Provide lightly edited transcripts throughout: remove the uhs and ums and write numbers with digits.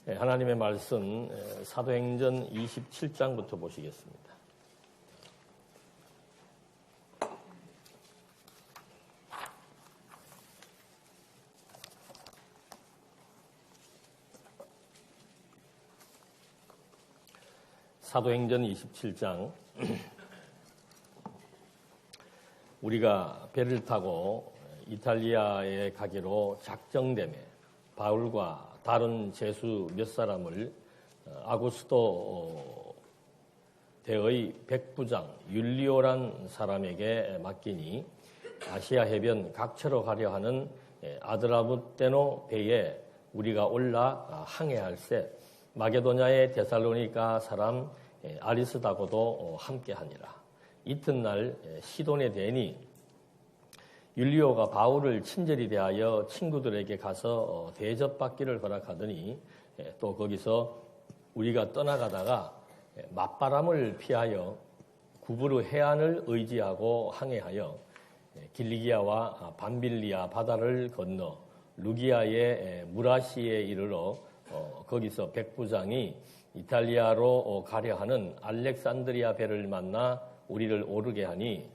하나님의 말씀 사도행전 27장부터 보시겠습니다. 사도행전 27장 우리가 배를 타고 이탈리아에 가기로 작정되매 바울과 다른 제수 몇 사람을 아구스도 대의 백부장 율리오란 사람에게 맡기니 아시아 해변 각처로 가려 하는 아드라무떼노 배에 우리가 올라 항해할세 마게도냐의 데살로니가 사람 아리스다고도 함께하니라. 이튿날 시돈에 대니 율리오가 바울을 친절히 대하여 친구들에게 가서 대접받기를 허락하더니 또 거기서 우리가 떠나가다가 맞바람을 피하여 구브르 해안을 의지하고 항해하여 길리기아와 밤빌리아 바다를 건너 루기아의 무라시에 이르러 거기서 백부장이 이탈리아로 가려 하는 알렉산드리아 배를 만나 우리를 오르게 하니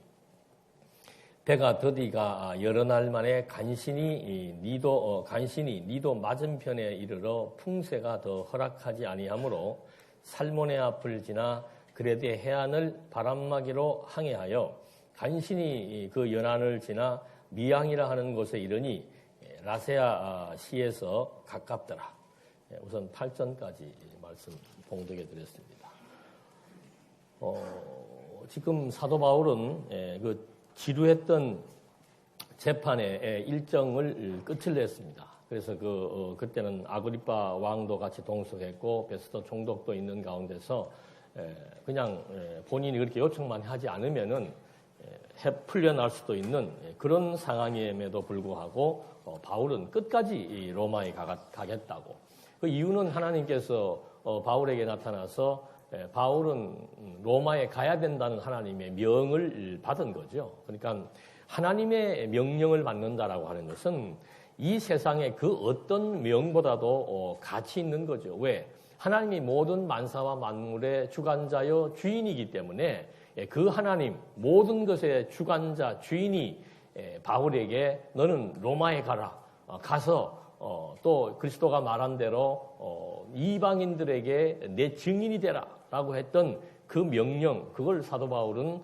배가 더디가 여러 날 만에 간신히 니도 맞은편에 이르러 풍세가 더 허락하지 아니하므로 살모네 앞을 지나 그레데 해안을 바람막이로 항해하여 간신히 그 연안을 지나 미앙이라 하는 곳에 이르니 라세아 시에서 가깝더라. 우선 8절까지 말씀 봉독해 드렸습니다. 지금 사도 바울은 그 지루했던 재판의 일정을 끝을 냈습니다. 그래서 그때는 아그리파 왕도 같이 동석했고 베스도 총독도 있는 가운데서 그냥 본인이 그렇게 요청만 하지 않으면은 풀려날 수도 있는 그런 상황임에도 불구하고 바울은 끝까지 로마에 가겠다고. 그 이유는 하나님께서 바울에게 나타나서 바울은 로마에 가야 된다는 하나님의 명을 받은 거죠. 그러니까 하나님의 명령을 받는다라고 하는 것은 이 세상의 그 어떤 명보다도 가치 있는 거죠. 왜? 하나님이 모든 만사와 만물의 주관자여 주인이기 때문에 그 하나님 모든 것의 주관자 주인이 바울에게 너는 로마에 가라. 가서 또 그리스도가 말한 대로 이방인들에게 내 증인이 되라 라고 했던 그 명령, 그걸 사도 바울은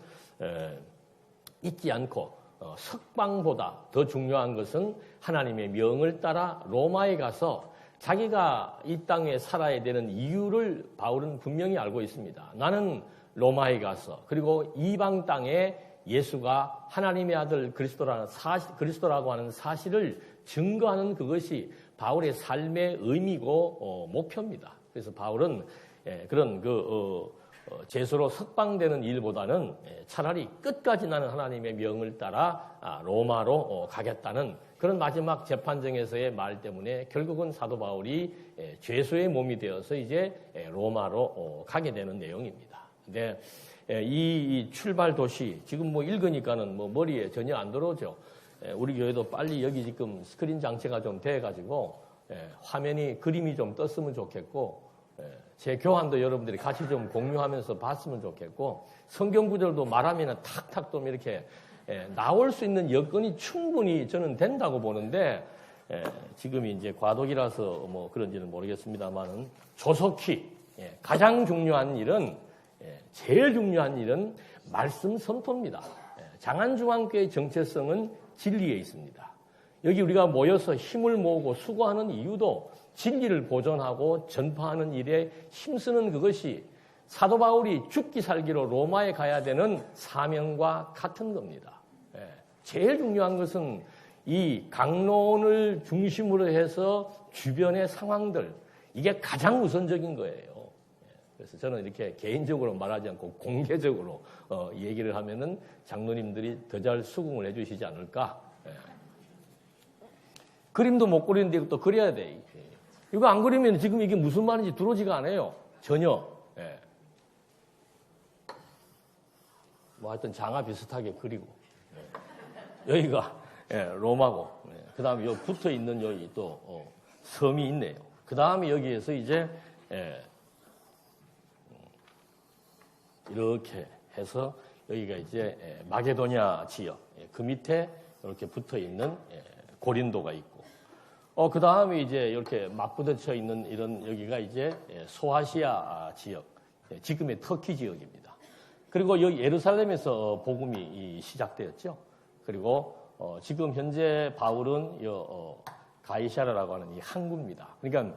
잊지 않고 석방보다 더 중요한 것은 하나님의 명을 따라 로마에 가서 자기가 이 땅에 살아야 되는 이유를 바울은 분명히 알고 있습니다. 나는 로마에 가서 그리고 이방 땅에 예수가 하나님의 아들 그리스도라고 하는 사실을 증거하는 그것이 바울의 삶의 의미고 목표입니다. 그래서 바울은 그런 제수로 석방되는 일보다는 차라리 끝까지 나는 하나님의 명을 따라 로마로 가겠다는 그런 마지막 재판정에서의 말 때문에 결국은 사도 바울이 죄수의 몸이 되어서 이제 로마로 가게 되는 내용입니다. 근데 이 출발 도시 지금 읽으니까는 머리에 전혀 안 들어오죠. 우리 교회도 빨리 여기 지금 스크린 장치가 좀 돼가지고 화면이 그림이 좀 떴으면 좋겠고 제 교환도 여러분들이 같이 좀 공유하면서 봤으면 좋겠고 성경 구절도 말하면 탁탁 좀 이렇게 나올 수 있는 여건이 충분히 저는 된다고 보는데 지금이 이제 과도기라서 그런지는 모르겠습니다만은 조속히 가장 중요한 일은 제일 중요한 일은 말씀 선포입니다. 장안중앙교회의 정체성은 진리에 있습니다. 여기 우리가 모여서 힘을 모으고 수고하는 이유도 진리를 보존하고 전파하는 일에 힘쓰는 그것이 사도 바울이 죽기 살기로 로마에 가야 되는 사명과 같은 겁니다. 제일 중요한 것은 이 강론을 중심으로 해서 주변의 상황들, 이게 가장 우선적인 거예요. 그래서 저는 이렇게 개인적으로 말하지 않고 공개적으로 얘기를 하면은 장로님들이 더 잘 수긍을 해주시지 않을까. 그림도 못 그리는데 이것도 그려야 돼. 이거 안 그리면 지금 이게 무슨 말인지 들어오지가 않아요. 전혀. 하여튼 장화 비슷하게 그리고. 여기가 로마고. 그 다음에 여기 붙어 있는 여기 또 섬이 있네요. 그 다음에 여기에서 이제 이렇게 해서 여기가 이제 마게도냐 지역, 그 밑에 이렇게 붙어 있는 고린도가 있고, 그 다음에 이제 이렇게 맞부딪혀 있는 이런 여기가 이제 소아시아 지역, 지금의 터키 지역입니다. 그리고 여기 예루살렘에서 복음이 시작되었죠. 그리고 지금 현재 바울은 가이사라라고 하는 이 항구입니다. 그러니까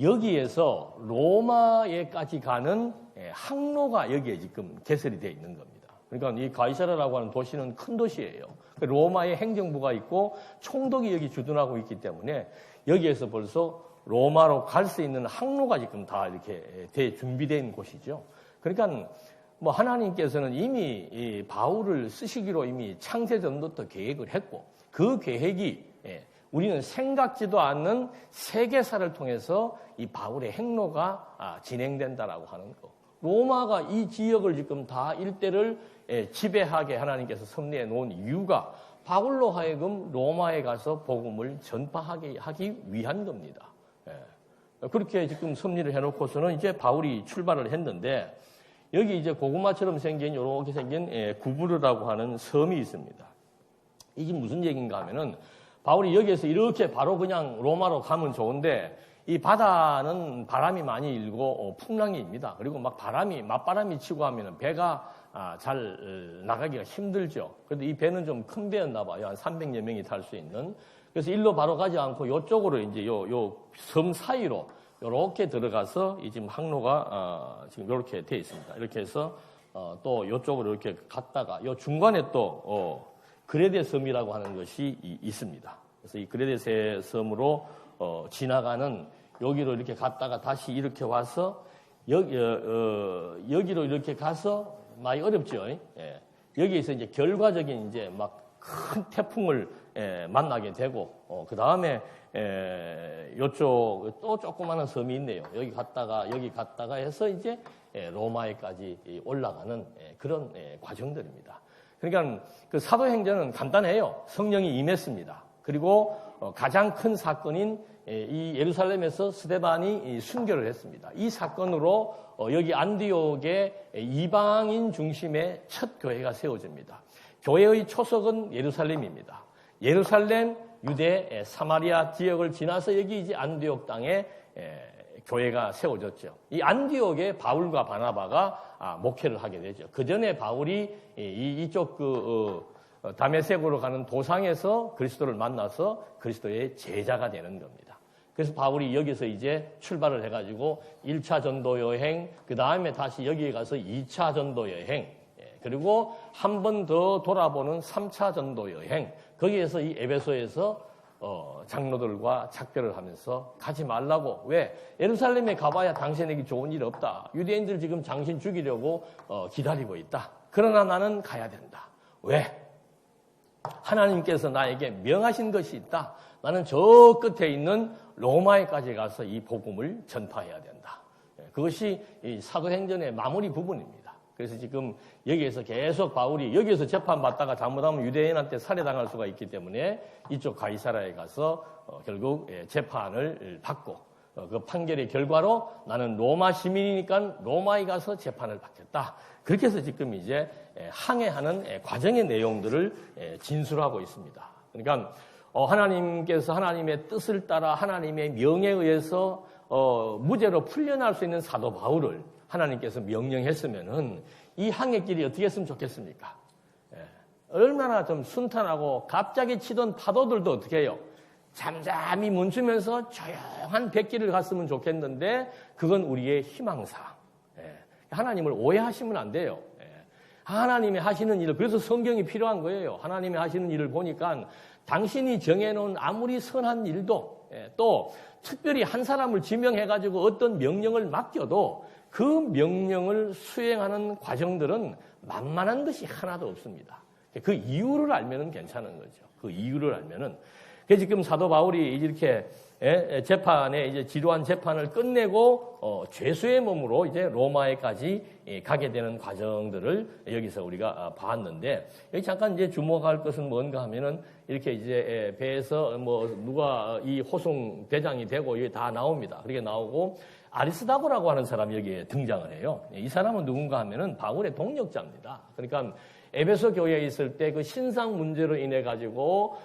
여기에서 로마에까지 가는 항로가 여기에 지금 개설이 되어 있는 겁니다. 그러니까 이 가이사라라고 하는 도시는 큰 도시예요. 로마의 행정부가 있고 총독이 여기 주둔하고 있기 때문에 여기에서 벌써 로마로 갈 수 있는 항로가 지금 다 이렇게 준비된 곳이죠. 그러니까 뭐 하나님께서는 이미 이 바울을 쓰시기로 이미 창세전부터 계획을 했고, 그 계획이 우리는 생각지도 않는 세계사를 통해서 이 바울의 행로가 진행된다라고 하는 거. 로마가 이 지역을 지금 다 일대를 지배하게 하나님께서 섭리해 놓은 이유가 바울로 하여금 로마에 가서 복음을 전파하게 하기 위한 겁니다. 그렇게 지금 섭리를 해놓고서는 이제 바울이 출발을 했는데, 여기 이제 고구마처럼 생긴 이렇게 생긴 구부르라고 하는 섬이 있습니다. 이게 무슨 얘기인가 하면은 바울이 여기에서 이렇게 바로 그냥 로마로 가면 좋은데, 이 바다는 바람이 많이 일고 풍랑입니다. 그리고 막 맞바람이 치고 하면은 배가 잘 나가기가 힘들죠. 그런데 이 배는 좀 큰 배였나 봐요. 한 300여 명이 탈 수 있는. 그래서 일로 바로 가지 않고 이쪽으로 이제 요 섬 사이로 이렇게 들어가서 이 지금 항로가 지금 이렇게 돼 있습니다. 이렇게 해서 또 이쪽으로 이렇게 갔다가 요 중간에 또 그레데 섬이라고 하는 것이 있습니다. 그래서 이 그레데 섬으로 지나가는, 여기로 이렇게 갔다가 다시 이렇게 와서 여기로 이렇게 가서 많이 어렵죠. 여기에서 이제 결과적인 이제 막 큰 태풍을 만나게 되고, 그 다음에 요쪽 또 조그마한 섬이 있네요. 여기 갔다가 해서 이제 로마에까지 올라가는 그런 과정들입니다. 그러니까 그 사도행전은 간단해요. 성령이 임했습니다. 그리고 가장 큰 사건인 이 예루살렘에서 스데반이 순교를 했습니다. 이 사건으로 여기 안디옥의 이방인 중심의 첫 교회가 세워집니다. 교회의 초석은 예루살렘입니다. 예루살렘, 유대, 사마리아 지역을 지나서 여기 이제 안디옥 땅에 교회가 세워졌죠. 이 안디옥에 바울과 바나바가 목회를 하게 되죠. 그 전에 바울이 이쪽 다메섹으로 가는 도상에서 그리스도를 만나서 그리스도의 제자가 되는 겁니다. 그래서 바울이 여기서 이제 출발을 해가지고 1차 전도 여행, 그 다음에 다시 여기에 가서 2차 전도 여행, 그리고 한 번 더 돌아보는 3차 전도 여행, 거기에서 이 에베소에서 장로들과 작별을 하면서 가지 말라고. 왜? 예루살렘에 가봐야 당신에게 좋은 일 없다. 유대인들 지금 당신 죽이려고 기다리고 있다. 그러나 나는 가야 된다. 왜? 하나님께서 나에게 명하신 것이 있다. 나는 저 끝에 있는 로마에까지 가서 이 복음을 전파해야 된다. 그것이 이 사도행전의 마무리 부분입니다. 그래서 지금 여기에서 계속 바울이 여기에서 재판받다가 잘못하면 유대인한테 살해당할 수가 있기 때문에 이쪽 가이사라에 가서 결국 재판을 받고, 그 판결의 결과로 나는 로마 시민이니까 로마에 가서 재판을 받겠다. 그렇게 해서 지금 이제 항해하는 과정의 내용들을 진술하고 있습니다. 그러니까 하나님께서 하나님의 뜻을 따라 하나님의 명에 의해서 무죄로 풀려날 수 있는 사도 바울을 하나님께서 명령했으면은 이 항해길이 어떻게 했으면 좋겠습니까? 얼마나 좀 순탄하고 갑자기 치던 파도들도 어떻게 해요? 잠잠히 멈추면서 조용한 뱃길을 갔으면 좋겠는데 그건 우리의 희망사항. 하나님을 오해하시면 안 돼요. 하나님이 하시는 일을, 그래서 성경이 필요한 거예요. 하나님이 하시는 일을 보니까 당신이 정해놓은 아무리 선한 일도, 또 특별히 한 사람을 지명해가지고 어떤 명령을 맡겨도 그 명령을 수행하는 과정들은 만만한 것이 하나도 없습니다. 그 이유를 알면은 괜찮은 거죠. 그 이유를 알면은. 그래서 지금 사도 바울이 이렇게 재판에 이제 지루한 재판을 끝내고 죄수의 몸으로 이제 로마에까지 가게 되는 과정들을 여기서 우리가 봤는데, 여기 잠깐 이제 주목할 것은 뭔가 하면은 이렇게 이제 배에서 뭐 누가 이 호송 대장이 되고 이게 다 나옵니다. 그렇게 나오고 아리스다고라고 하는 사람이 여기에 등장을 해요. 이 사람은 누군가 하면은 바울의 동력자입니다. 그러니까 에베소 교회에 있을 때 그 신상 문제로 인해 가지고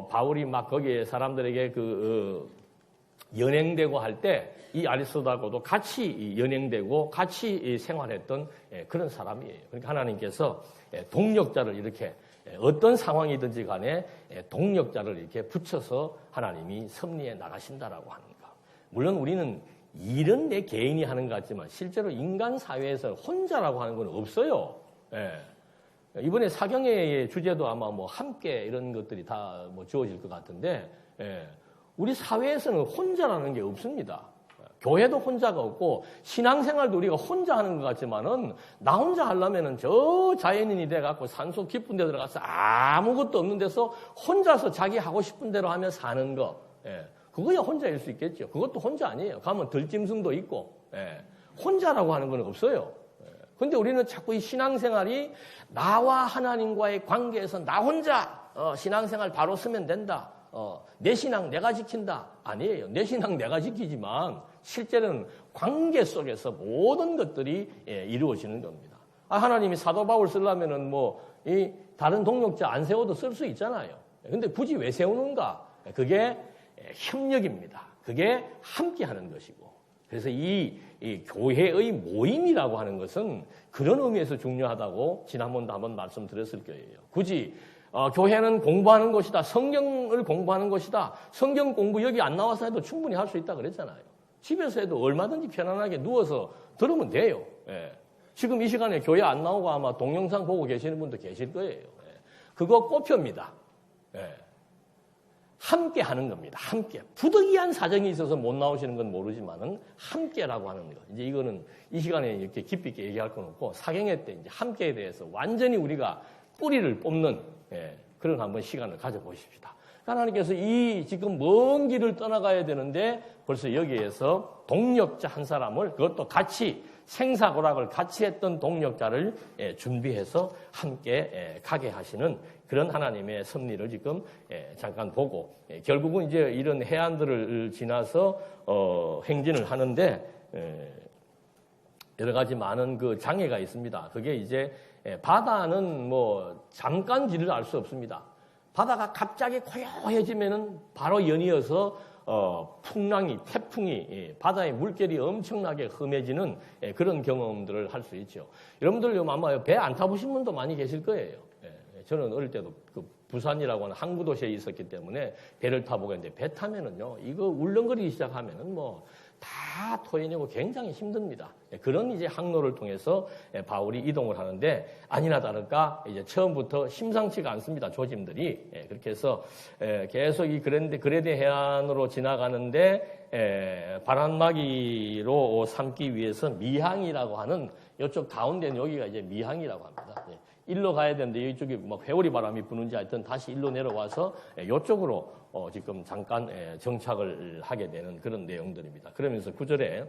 바울이 막 거기에 사람들에게 연행되고 할 때 이 아리스다고도 같이 연행되고 같이 생활했던 그런 사람이에요. 그러니까 하나님께서 동력자를 이렇게 어떤 상황이든지 간에 동력자를 이렇게 붙여서 하나님이 섭리해 나가신다라고 하는 거. 물론 우리는 일은 내 개인이 하는 것 같지만 실제로 인간 사회에서 혼자라고 하는 건 없어요. 이번에 사경회의 주제도 아마 뭐 함께 이런 것들이 다 뭐 주어질 것 같은데, 우리 사회에서는 혼자라는 게 없습니다. 교회도 혼자가 없고 신앙생활도 우리가 혼자 하는 것 같지만은 나 혼자 하려면은 저 자연인이 돼갖고 산속 깊은 데 들어가서 아무것도 없는 데서 혼자서 자기 하고 싶은 대로 하며 사는 거, 그거야 혼자일 수 있겠죠. 그것도 혼자 아니에요. 가면 들짐승도 있고, 혼자라고 하는 건 없어요. 근데 우리는 자꾸 이 신앙생활이 나와 하나님과의 관계에서 나 혼자 신앙생활 바로 쓰면 된다. 내 신앙 내가 지킨다. 아니에요. 내 신앙 내가 지키지만 실제는 관계 속에서 모든 것들이 이루어지는 겁니다. 하나님이 사도 바울 쓰려면은 뭐 이 다른 동력자 안 세워도 쓸 수 있잖아요. 근데 굳이 왜 세우는가? 그게 협력입니다. 그게 함께하는 것이고. 그래서 이 교회의 모임이라고 하는 것은 그런 의미에서 중요하다고 지난번도 한번 말씀드렸을 거예요. 굳이 교회는 공부하는 것이다. 성경을 공부하는 것이다. 성경 공부 여기 안 나와서 해도 충분히 할 수 있다 그랬잖아요. 집에서 해도 얼마든지 편안하게 누워서 들으면 돼요. 지금 이 시간에 교회 안 나오고 아마 동영상 보고 계시는 분도 계실 거예요. 그거 꼽혀입니다. 함께 하는 겁니다. 함께. 부득이한 사정이 있어서 못 나오시는 건 모르지만은 함께라고 하는 거. 이제 이거는 이 시간에 이렇게 깊이 있게 얘기할 건 없고 사경회 때 이제 함께에 대해서 완전히 우리가 뿌리를 뽑는 그런 한번 시간을 가져보십시다. 하나님께서 이 지금 먼 길을 떠나가야 되는데 벌써 여기에서 동력자 한 사람을 그것도 같이 생사고락을 같이 했던 동력자를 준비해서 함께 가게 하시는 그런 하나님의 섭리를 지금 잠깐 보고 결국은 이제 이런 해안들을 지나서 행진을 하는데 여러 가지 많은 그 장애가 있습니다. 그게 이제 바다는 뭐 잠깐 길을 알 수 없습니다. 바다가 갑자기 고요해지면은 바로 연이어서 풍랑이, 태풍이, 바다의 물결이 엄청나게 험해지는 그런 경험들을 할 수 있죠. 여러분들 아마 배 안 타보신 분도 많이 계실 거예요. 저는 어릴 때도 그 부산이라고 하는 항구 도시에 있었기 때문에 배를 타보고 했는데 배 타면은요, 이거 울렁거리기 시작하면은 뭐 다 토해내고 굉장히 힘듭니다. 그런 이제 항로를 통해서 바울이 이동을 하는데 아니나 다를까 이제 처음부터 심상치가 않습니다. 조짐들이. 그렇게 해서 계속 이 그레데 해안으로 지나가는데 바람막이로 삼기 위해서 미항이라고 하는 이쪽 가운데는 여기가 이제 미항이라고 합니다. 일로 가야 되는데 이쪽에 막 회오리 바람이 부는지 하여튼 다시 일로 내려와서 이쪽으로 지금 잠깐 정착을 하게 되는 그런 내용들입니다. 그러면서 9절에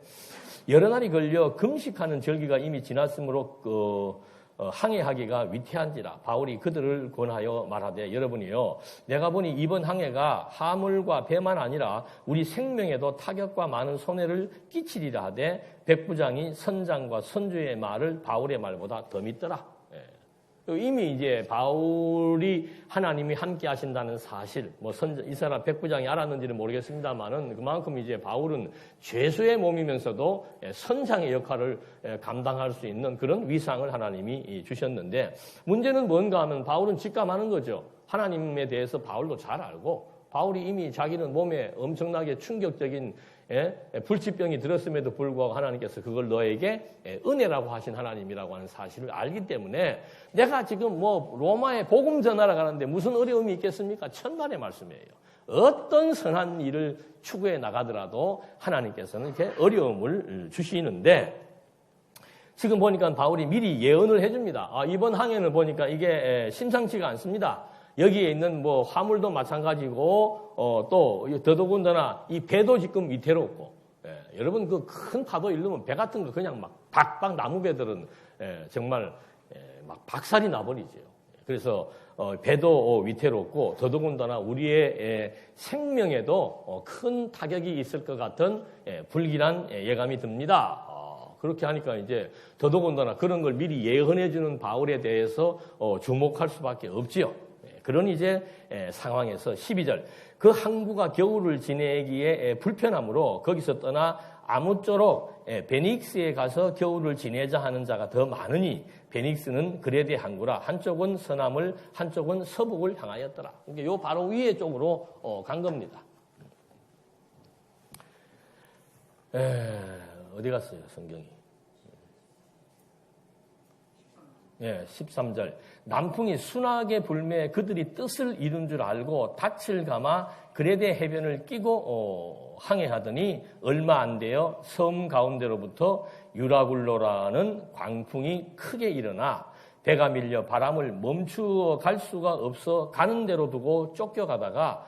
여러 날이 걸려 금식하는 절기가 이미 지났으므로 항해하기가 위태한지라 바울이 그들을 권하여 말하되 여러분이요 내가 보니 이번 항해가 하물과 배만 아니라 우리 생명에도 타격과 많은 손해를 끼치리라 하되 백부장이 선장과 선주의 말을 바울의 말보다 더 믿더라. 이미 이제 바울이 하나님이 함께 하신다는 사실, 이 사람 백부장이 알았는지는 모르겠습니다만은 그만큼 이제 바울은 죄수의 몸이면서도 선장의 역할을 감당할 수 있는 그런 위상을 하나님이 주셨는데 문제는 뭔가 하면 바울은 직감하는 거죠. 하나님에 대해서 바울도 잘 알고 바울이 이미 자기는 몸에 엄청나게 충격적인 불치병이 들었음에도 불구하고 하나님께서 그걸 너에게 은혜라고 하신 하나님이라고 하는 사실을 알기 때문에 내가 지금 뭐 로마에 복음 전하러 가는데 무슨 어려움이 있겠습니까? 천만의 말씀이에요. 어떤 선한 일을 추구해 나가더라도 하나님께서는 이렇게 어려움을 주시는데 지금 보니까 바울이 미리 예언을 해줍니다. 이번 항해는 보니까 이게 심상치가 않습니다. 여기에 있는 뭐 화물도 마찬가지고 또 더더군다나 이 배도 지금 위태롭고 여러분 그 큰 파도 일르면 배 같은 거 그냥 막 박박 나무 배들은 정말 막 박살이 나버리죠. 그래서 배도 위태롭고 더더군다나 우리의 생명에도 큰 타격이 있을 것 같은 불길한 예감이 듭니다. 그렇게 하니까 이제 더더군다나 그런 걸 미리 예언해주는 바울에 대해서 주목할 수밖에 없지요. 그런 이제 상황에서 12절 그 항구가 겨울을 지내기에 불편하므로 거기서 떠나 아무쪼록 베닉스에 가서 겨울을 지내자 하는 자가 더 많으니 베닉스는 그레데 항구라 한쪽은 서남을 한쪽은 서북을 향하였더라. 그러니까 요 바로 위에 쪽으로 간 겁니다. 어디 갔어요 성경이? 13절 남풍이 순하게 불매 그들이 뜻을 이룬 줄 알고 닻을 감아 그레데 해변을 끼고 항해하더니 얼마 안 되어 섬 가운데로부터 유라굴로라는 광풍이 크게 일어나 배가 밀려 바람을 멈추어 갈 수가 없어 가는 대로 두고 쫓겨가다가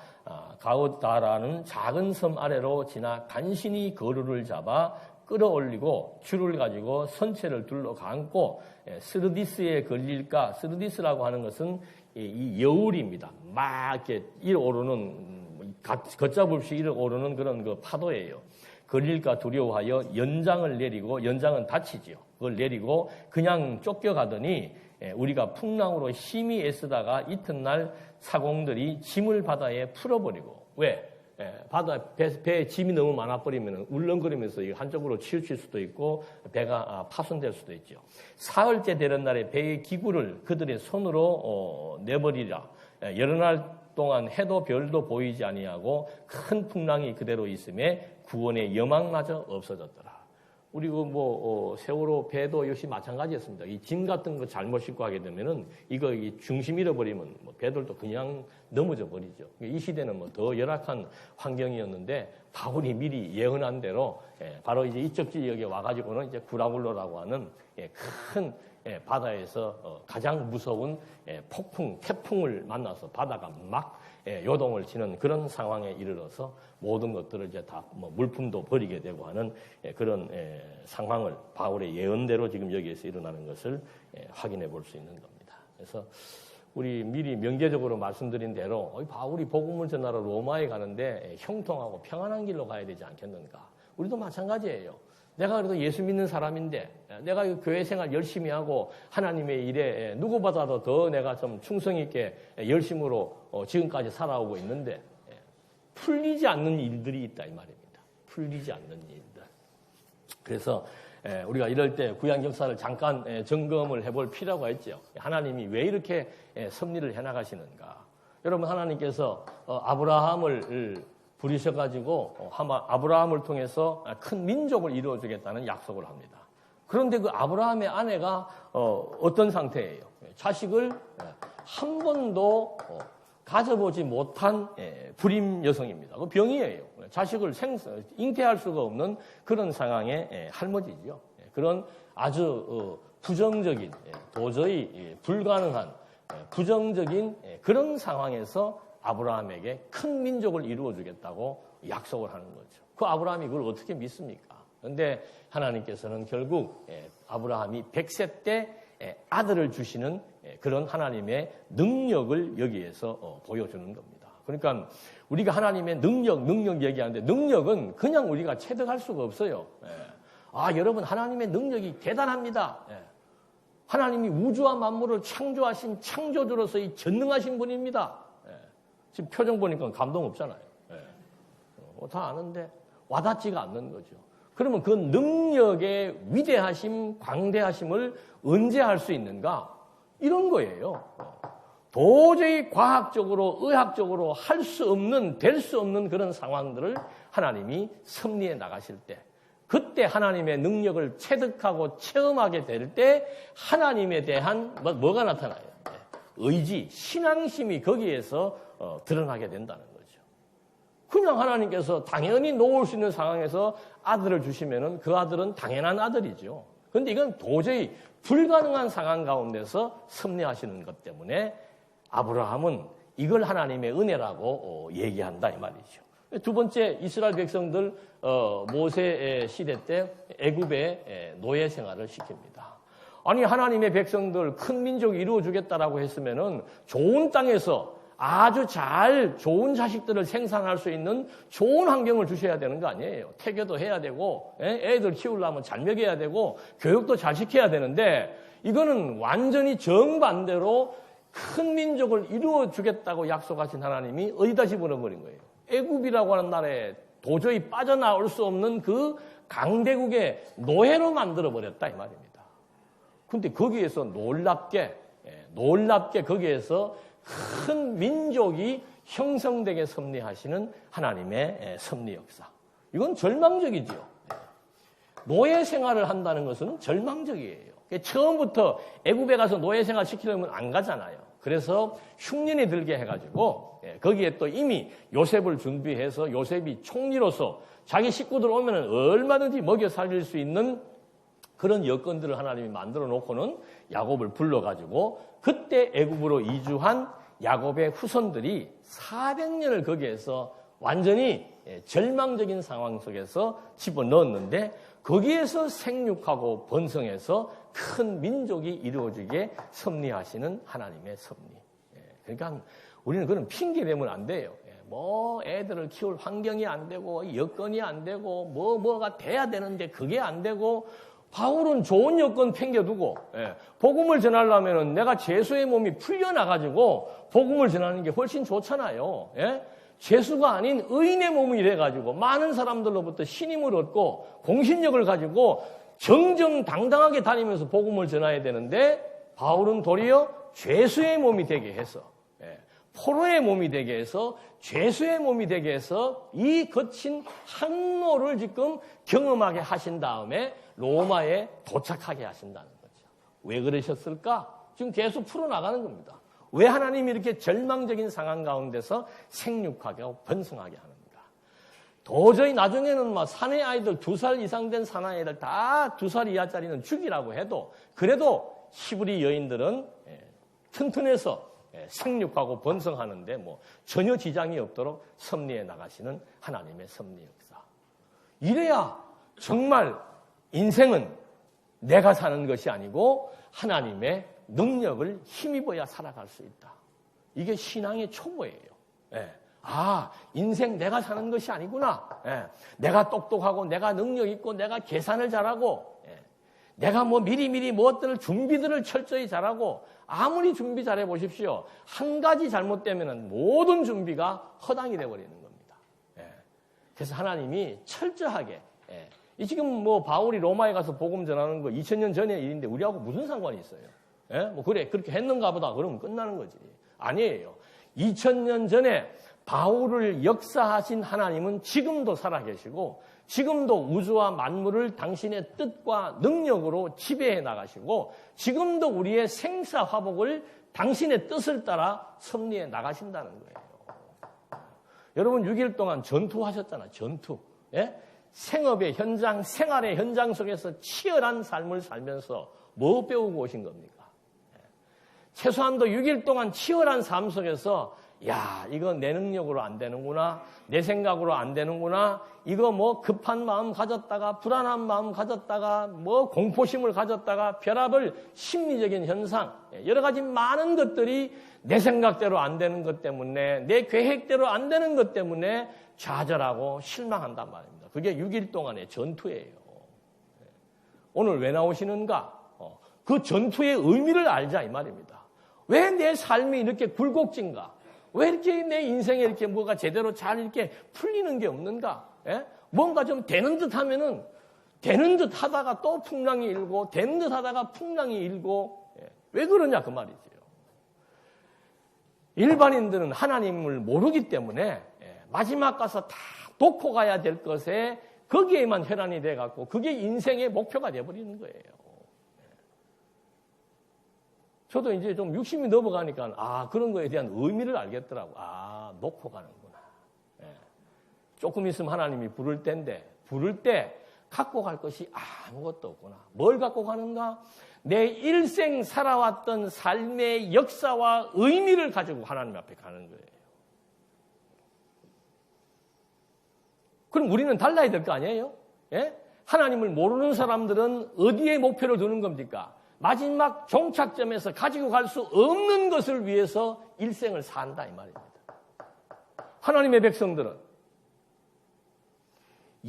가우다라는 작은 섬 아래로 지나 간신히 거루를 잡아 끌어올리고 줄을 가지고 선체를 둘러 감고 스르디스에 걸릴까. 스르디스라고 하는 것은 이 여울입니다. 막 이렇게 일어오르는 걷잡을 없이 일어오르는 그런 그 파도예요. 걸릴까 두려워하여 연장을 내리고 연장은 다치지요. 그걸 내리고 그냥 쫓겨가더니 우리가 풍랑으로 힘이 애쓰다가 이튿날 사공들이 짐을 바다에 풀어버리고 왜? 배에 짐이 너무 많아버리면 울렁거리면서 한쪽으로 치우칠 수도 있고 배가 파손될 수도 있죠. 사흘째 되는 날에 배의 기구를 그들의 손으로 내버리라. 여러 날 동안 해도 별도 보이지 아니하고 큰 풍랑이 그대로 있음에 구원의 여망마저 없어졌더라. 우리 세월호 배도 역시 마찬가지였습니다. 이 짐 같은 거 잘못 싣고 하게 되면은 이거 중심 잃어버리면 배들도 그냥 넘어져 버리죠. 이 시대는 더 열악한 환경이었는데 바울이 미리 예언한 대로 바로 이제 이쪽 지역에 와가지고는 이제 구라굴로라고 하는 큰 바다에서 가장 무서운 폭풍, 태풍을 만나서 바다가 막 요동을 치는 그런 상황에 이르러서 모든 것들을 이제 다 물품도 버리게 되고 하는 그런 상황을 바울의 예언대로 지금 여기에서 일어나는 것을 확인해 볼 수 있는 겁니다. 그래서 우리 미리 명제적으로 말씀드린 대로 바울이 복음을 전하러 로마에 가는데 형통하고 평안한 길로 가야 되지 않겠는가? 우리도 마찬가지예요. 내가 그래도 예수 믿는 사람인데 내가 교회 생활 열심히 하고 하나님의 일에 누구보다도 더 내가 좀 충성 있게 열심으로 지금까지 살아오고 있는데 풀리지 않는 일들이 있다 이 말입니다. 풀리지 않는 일들. 그래서 우리가 이럴 때 구약 역사를 잠깐 점검을 해볼 필요가 있죠. 하나님이 왜 이렇게 섭리를 해나가시는가. 여러분 하나님께서 아브라함을 부리셔가지고 아브라함을 통해서 큰 민족을 이루어주겠다는 약속을 합니다. 그런데 그 아브라함의 아내가 어떤 상태예요? 자식을 한 번도 가져보지 못한 불임 여성입니다. 그 병이에요. 자식을 잉태할 수가 없는 그런 상황의 할머니죠. 그런 아주 부정적인, 도저히 불가능한 부정적인 그런 상황에서 아브라함에게 큰 민족을 이루어주겠다고 약속을 하는 거죠. 그 아브라함이 그걸 어떻게 믿습니까? 그런데 하나님께서는 결국 아브라함이 100세 때 아들을 주시는 그런 하나님의 능력을 여기에서 보여주는 겁니다. 그러니까 우리가 하나님의 능력 얘기하는데 능력은 그냥 우리가 체득할 수가 없어요. 여러분 하나님의 능력이 대단합니다. 하나님이 우주와 만물을 창조하신 창조주로서 이 전능하신 분입니다. 지금 표정 보니까 감동 없잖아요. 다 아는데 와닿지가 않는 거죠. 그러면 그 능력의 위대하심, 광대하심을 언제 할 수 있는가? 이런 거예요. 도저히 과학적으로, 의학적으로 할 수 없는, 될 수 없는 그런 상황들을 하나님이 섭리해 나가실 때, 그때 하나님의 능력을 체득하고 체험하게 될 때 하나님에 대한 뭐가 나타나요? 의지, 신앙심이 거기에서 드러나게 된다는 거죠. 그냥 하나님께서 당연히 놓을 수 있는 상황에서 아들을 주시면은 그 아들은 당연한 아들이죠. 그런데 이건 도저히 불가능한 상황 가운데서 섭리하시는 것 때문에 아브라함은 이걸 하나님의 은혜라고 얘기한다 이 말이죠. 두 번째, 이스라엘 백성들 모세 시대 때 애굽의 노예 생활을 시킵니다. 아니 하나님의 백성들 큰 민족이 이루어주겠다라고 했으면은 좋은 땅에서 아주 잘 좋은 자식들을 생산할 수 있는 좋은 환경을 주셔야 되는 거 아니에요. 태교도 해야 되고 애들 키우려면 잘 먹여야 되고 교육도 잘 시켜야 되는데 이거는 완전히 정반대로 큰 민족을 이루어주겠다고 약속하신 하나님이 어디다 집어넣어버린 거예요. 애굽이라고 하는 나라에 도저히 빠져나올 수 없는 그 강대국의 노예로 만들어버렸다 이 말입니다. 근데 거기에서 놀랍게 거기에서 큰 민족이 형성되게 섭리하시는 하나님의 섭리 역사. 이건 절망적이죠. 노예 생활을 한다는 것은 절망적이에요. 처음부터 애굽에 가서 노예 생활 시키려면 안 가잖아요. 그래서 흉년이 들게 해가지고 거기에 또 이미 요셉을 준비해서 요셉이 총리로서 자기 식구들 오면은 얼마든지 먹여 살릴 수 있는 그런 여건들을 하나님이 만들어 놓고는 야곱을 불러가지고 그때 애굽으로 이주한 야곱의 후손들이 400년을 거기에서 완전히 절망적인 상황 속에서 집어넣었는데 거기에서 생육하고 번성해서 큰 민족이 이루어지게 섭리하시는 하나님의 섭리. 그러니까 우리는 그런 핑계 대면 안 돼요. 뭐 애들을 키울 환경이 안 되고 여건이 안 되고 뭐가 돼야 되는데 그게 안 되고 바울은 좋은 여건 팽겨두고 복음을 전하려면 내가 죄수의 몸이 풀려나가지고 복음을 전하는 게 훨씬 좋잖아요. 죄수가 아닌 의인의 몸이 돼가지고 많은 사람들로부터 신임을 얻고 공신력을 가지고 정정당당하게 다니면서 복음을 전해야 되는데 바울은 도리어 죄수의 몸이 되게 해서 포로의 몸이 되게 해서 죄수의 몸이 되게 해서 이 거친 항로를 지금 경험하게 하신 다음에 로마에 도착하게 하신다는 거죠. 왜 그러셨을까? 지금 계속 풀어나가는 겁니다. 왜 하나님이 이렇게 절망적인 상황 가운데서 생육하게 하고 번성하게 하는가? 도저히 나중에는 막 사내 아이들 2살 이상 된 사내 아이들 다 2살 이하짜리는 죽이라고 해도 그래도 히브리 여인들은 튼튼해서 생육하고 번성하는데 뭐 전혀 지장이 없도록 섭리해 나가시는 하나님의 섭리 역사. 이래야 정말 인생은 내가 사는 것이 아니고 하나님의 능력을 힘입어야 살아갈 수 있다. 이게 신앙의 초보예요. 인생 내가 사는 것이 아니구나. 내가 똑똑하고 내가 능력 있고 내가 계산을 잘하고 내가 뭐 미리미리 무엇들을 준비들을 철저히 잘하고 아무리 준비 잘해 보십시오. 한 가지 잘못되면 모든 준비가 허당이 돼버리는 겁니다. 그래서 하나님이 철저하게 지금 뭐 바울이 로마에 가서 복음 전하는 거 2000년 전의 일인데 우리하고 무슨 상관이 있어요? 뭐 그래 그렇게 했는가 보다 그러면 끝나는 거지. 아니에요. 2000년 전에 바울을 역사하신 하나님은 지금도 살아계시고 지금도 우주와 만물을 당신의 뜻과 능력으로 지배해 나가시고 지금도 우리의 생사화복을 당신의 뜻을 따라 섭리해 나가신다는 거예요. 여러분 6일 동안 전투하셨잖아. 전투. 생업의 현장, 생활의 현장 속에서 치열한 삶을 살면서 뭐 배우고 오신 겁니까? 최소한도 6일 동안 치열한 삶 속에서 야, 이거 내 능력으로 안 되는구나. 내 생각으로 안 되는구나. 이거 뭐 급한 마음 가졌다가 불안한 마음 가졌다가 뭐 공포심을 가졌다가 결합을 심리적인 현상 여러 가지 많은 것들이 내 생각대로 안 되는 것 때문에 내 계획대로 안 되는 것 때문에 좌절하고 실망한단 말입니다. 그게 6일 동안의 전투예요. 오늘 왜 나오시는가? 그 전투의 의미를 알자 이 말입니다. 왜 내 삶이 이렇게 굴곡진가? 왜 이렇게 내 인생에 이렇게 뭐가 제대로 잘 이렇게 풀리는 게 없는가? 뭔가 좀 되는 듯 하면은 되는 듯 하다가 또 풍랑이 일고 되는 듯 하다가 풍랑이 일고 왜 그러냐 그 말이지요. 일반인들은 하나님을 모르기 때문에 마지막 가서 다 놓고 가야 될 것에 거기에만 혈안이 돼갖고 그게 인생의 목표가 돼버리는 거예요. 저도 이제 좀 60이 넘어가니까 그런 거에 대한 의미를 알겠더라고. 놓고 가는구나. 조금 있으면 하나님이 부를 때인데 부를 때 갖고 갈 것이 아무것도 없구나. 뭘 갖고 가는가? 내 일생 살아왔던 삶의 역사와 의미를 가지고 하나님 앞에 가는 거예요. 그럼 우리는 달라야 될 거 아니에요? 예? 하나님을 모르는 사람들은 어디에 목표를 두는 겁니까? 마지막 종착점에서 가지고 갈 수 없는 것을 위해서 일생을 산다 이 말입니다. 하나님의 백성들은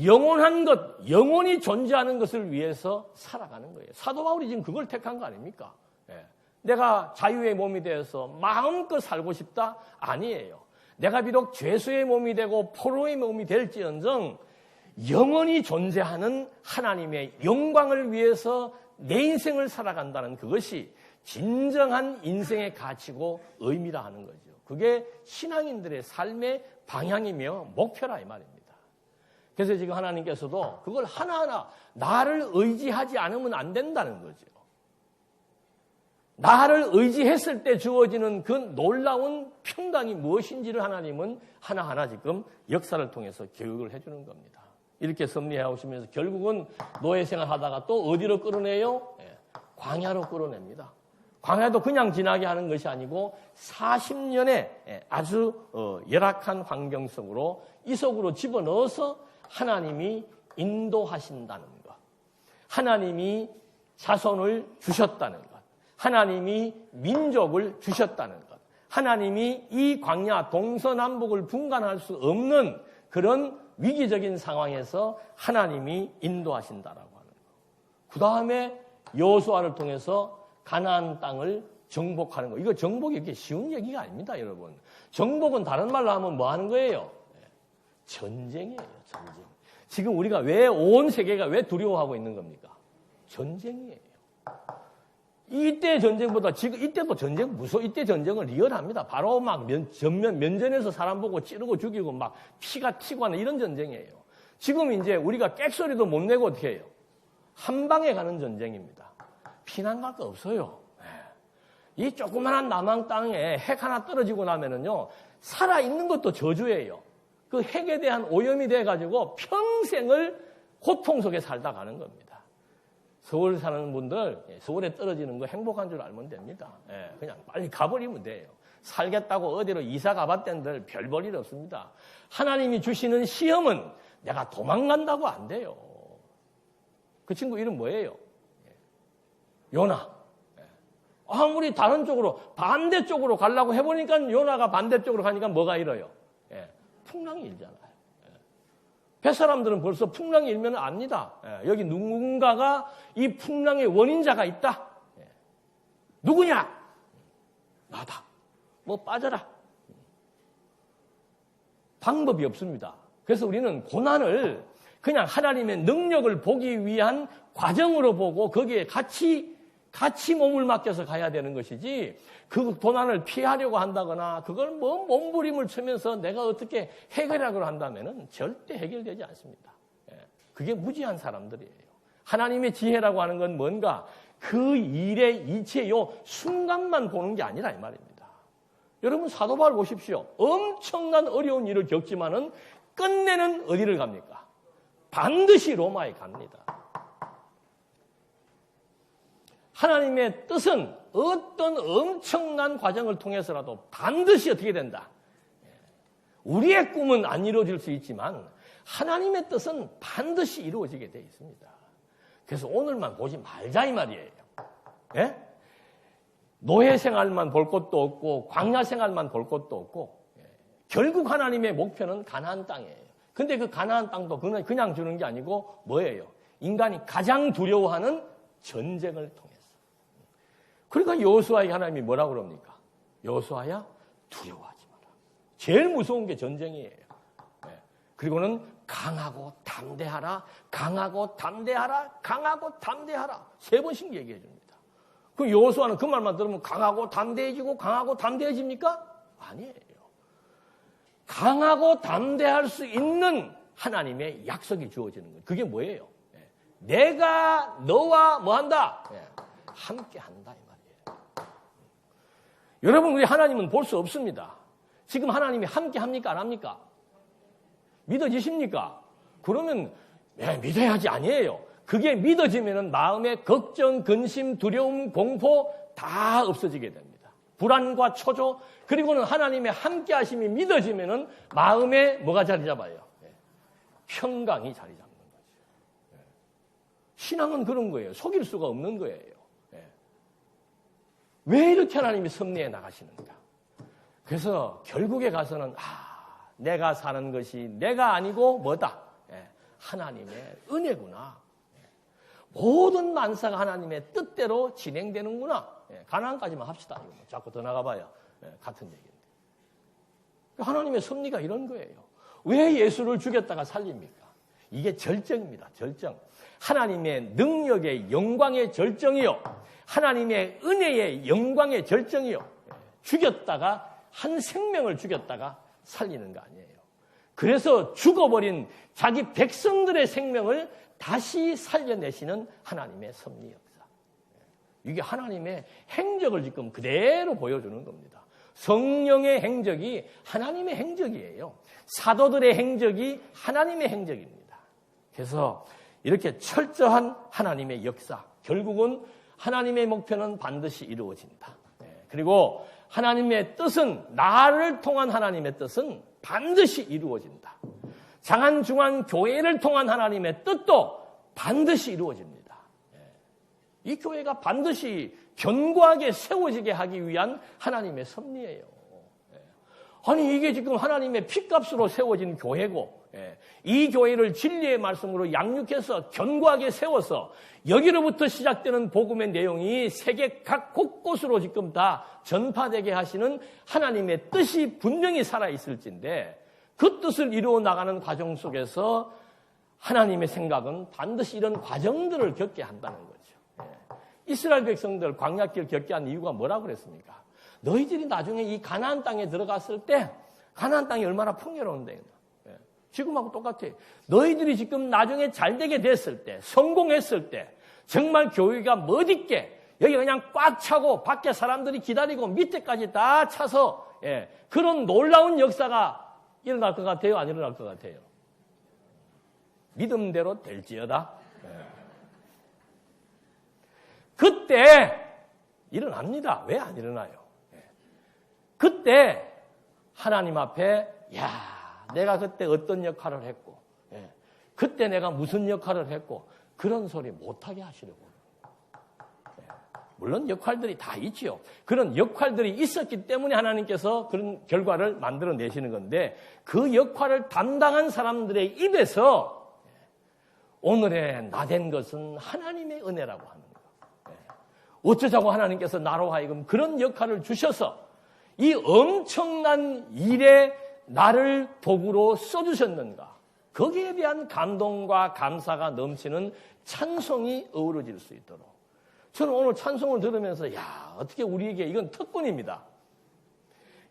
영원한 것, 영원히 존재하는 것을 위해서 살아가는 거예요. 사도 바울이 지금 그걸 택한 거 아닙니까? 예. 내가 자유의 몸이 되어서 마음껏 살고 싶다? 아니에요. 내가 비록 죄수의 몸이 되고 포로의 몸이 될지언정 영원히 존재하는 하나님의 영광을 위해서 내 인생을 살아간다는 그것이 진정한 인생의 가치고 의미라 하는 거죠. 그게 신앙인들의 삶의 방향이며 목표라 이 말입니다. 그래서 지금 하나님께서도 그걸 하나하나 나를 의지하지 않으면 안 된다는 거죠. 나를 의지했을 때 주어지는 그 놀라운 평강이 무엇인지를 하나님은 하나하나 지금 역사를 통해서 교육을 해주는 겁니다. 이렇게 섭리해 오시면서 결국은 노예 생활하다가 또 어디로 끌어내요? 광야로 끌어냅니다. 광야도 그냥 지나게 하는 것이 아니고 40년의 아주 열악한 환경 속으로 이속으로 집어넣어서 하나님이 인도하신다는 것, 하나님이 자손을 주셨다는 것, 하나님이 민족을 주셨다는 것, 하나님이 이 광야 동서남북을 분간할 수 없는 그런 위기적인 상황에서 하나님이 인도하신다라고 하는 것. 그 다음에 여호수아를 통해서 가나안 땅을 정복하는 거. 이거 정복이 이렇게 쉬운 얘기가 아닙니다, 여러분. 정복은 다른 말로 하면 뭐 하는 거예요? 전쟁이에요, 전쟁. 지금 우리가 왜 온 세계가 왜 두려워하고 있는 겁니까? 전쟁이에요. 이때 전쟁보다 지금 이때도 전쟁 이때 전쟁은 리얼합니다. 바로 막 면전에서 사람 보고 찌르고 죽이고 막 피가 튀고 하는 이런 전쟁이에요. 지금 이제 우리가 꽥소리도 못 내고 어떻게 해요? 한 방에 가는 전쟁입니다. 피난갈 거 없어요. 이 조그만한 남한 땅에 핵 하나 떨어지고 나면은요, 살아있는 것도 저주예요. 그 핵에 대한 오염이 돼가지고 평생을 고통 속에 살다 가는 겁니다. 서울 사는 분들, 서울에 떨어지는 거 행복한 줄 알면 됩니다. 그냥 빨리 가버리면 돼요. 살겠다고 어디로 이사 가봤던들 별 볼 일 없습니다. 하나님이 주시는 시험은 내가 도망간다고 안 돼요. 그 친구 이름 뭐예요? 요나. 아무리 다른 쪽으로, 반대쪽으로 가려고 해보니까 요나가 반대쪽으로 가니까 뭐가 일어요? 풍랑이 일잖아요. 뱃사람들은 벌써 풍랑이 일면 압니다. 여기 누군가가 이 풍랑의 원인자가 있다. 누구냐? 나다. 뭐 빠져라. 방법이 없습니다. 그래서 우리는 고난을 그냥 하나님의 능력을 보기 위한 과정으로 보고 거기에 같이 몸을 맡겨서 가야 되는 것이지, 그 고난을 피하려고 한다거나 그걸 뭐 몸부림을 치면서 내가 어떻게 해결하려고 한다면은 절대 해결되지 않습니다. 그게 무지한 사람들이에요. 하나님의 지혜라고 하는 건 뭔가 그 일의 이치의 요 순간만 보는 게 아니라 이 말입니다. 여러분 사도 바울 보십시오. 엄청난 어려운 일을 겪지만은 끝내는 어디를 갑니까? 반드시 로마에 갑니다. 하나님의 뜻은 어떤 엄청난 과정을 통해서라도 반드시 어떻게 된다? 우리의 꿈은 안 이루어질 수 있지만 하나님의 뜻은 반드시 이루어지게 되어 있습니다. 그래서 오늘만 보지 말자 이 말이에요. 예? 노예 생활만 볼 것도 없고 광야 생활만 볼 것도 없고, 결국 하나님의 목표는 가나안 땅이에요. 근데 그 가나안 땅도 그냥 주는 게 아니고 뭐예요? 인간이 가장 두려워하는 전쟁을 통해서. 그러니까 여호수아에게 하나님이 뭐라고 그럽니까? 여호수아야, 두려워하지 마라. 제일 무서운 게 전쟁이에요. 그리고는 강하고 담대하라, 강하고 담대하라, 강하고 담대하라. 3번씩 얘기해 줍니다. 그럼 여호수아는 그 말만 들으면 강하고 담대해지고 강하고 담대해집니까? 아니에요. 강하고 담대할 수 있는 하나님의 약속이 주어지는 거예요. 그게 뭐예요? 내가 너와 뭐한다? 함께 한다 이 말이에요. 여러분, 우리 하나님은 볼 수 없습니다. 지금 하나님이 함께 합니까? 안 합니까? 믿어지십니까? 그러면 네, 믿어야지 아니에요. 그게 믿어지면은 마음의 걱정, 근심, 두려움, 공포 다 없어지게 됩니다. 불안과 초조, 그리고는 하나님의 함께 하심이 믿어지면은 마음에 뭐가 자리 잡아요? 평강이 자리 잡는 거죠. 신앙은 그런 거예요. 속일 수가 없는 거예요. 왜 이렇게 하나님이 섭리해 나가시는가? 그래서 결국에 가서는 내가 사는 것이 내가 아니고 뭐다? 하나님의 은혜구나. 모든 만사가 하나님의 뜻대로 진행되는구나. 가나안까지만 합시다. 이거 자꾸 더 나가봐야 같은 얘기인데. 하나님의 섭리가 이런 거예요. 왜 예수를 죽였다가 살립니까? 이게 절정입니다. 절정. 하나님의 능력의 영광의 절정이요. 하나님의 은혜의 영광의 절정이요. 죽였다가 한 생명을 죽였다가 살리는 거 아니에요. 그래서 죽어버린 자기 백성들의 생명을 다시 살려내시는 하나님의 섭리 역사. 이게 하나님의 행적을 지금 그대로 보여주는 겁니다. 성령의 행적이 하나님의 행적이에요. 사도들의 행적이 하나님의 행적입니다. 그래서 이렇게 철저한 하나님의 역사, 결국은 하나님의 목표는 반드시 이루어진다. 그리고 하나님의 뜻은, 나를 통한 하나님의 뜻은 반드시 이루어진다. 장안, 중안, 교회를 통한 하나님의 뜻도 반드시 이루어집니다. 이 교회가 반드시 견고하게 세워지게 하기 위한 하나님의 섭리예요. 아니 이게 지금 하나님의 피값으로 세워진 교회고, 이 교회를 진리의 말씀으로 양육해서 견고하게 세워서 여기로부터 시작되는 복음의 내용이 세계 각 곳곳으로 지금 다 전파되게 하시는 하나님의 뜻이 분명히 살아있을진데, 그 뜻을 이루어 나가는 과정 속에서 하나님의 생각은 반드시 이런 과정들을 겪게 한다는 거죠. 이스라엘 백성들 광야길 겪게 한 이유가 뭐라고 그랬습니까? 너희들이 나중에 이 가나안 땅에 들어갔을 때 가나안 땅이 얼마나 풍요로운데, 지금하고 똑같아요. 너희들이 지금 나중에 잘되게 됐을 때, 성공했을 때, 정말 교회가 멋있게 여기 그냥 꽉 차고 밖에 사람들이 기다리고 밑에까지 다 차서 그런 놀라운 역사가 일어날 것 같아요? 안 일어날 것 같아요? 믿음대로 될지어다. 그때 일어납니다. 왜 안 일어나요? 그때 하나님 앞에 내가 그때 어떤 역할을 했고, 그때 내가 무슨 역할을 했고, 그런 소리 못하게 하시려고. 물론 역할들이 다 있지요. 그런 역할들이 있었기 때문에 하나님께서 그런 결과를 만들어내시는 건데, 그 역할을 담당한 사람들의 입에서 오늘의 나된 것은 하나님의 은혜라고 하는 거예요. 어쩌자고 하나님께서 나로 하여금 그런 역할을 주셔서 이 엄청난 일에 나를 도구로 써주셨는가. 거기에 대한 감동과 감사가 넘치는 찬송이 어우러질 수 있도록. 저는 오늘 찬송을 들으면서 어떻게 우리에게 이건 특권입니다.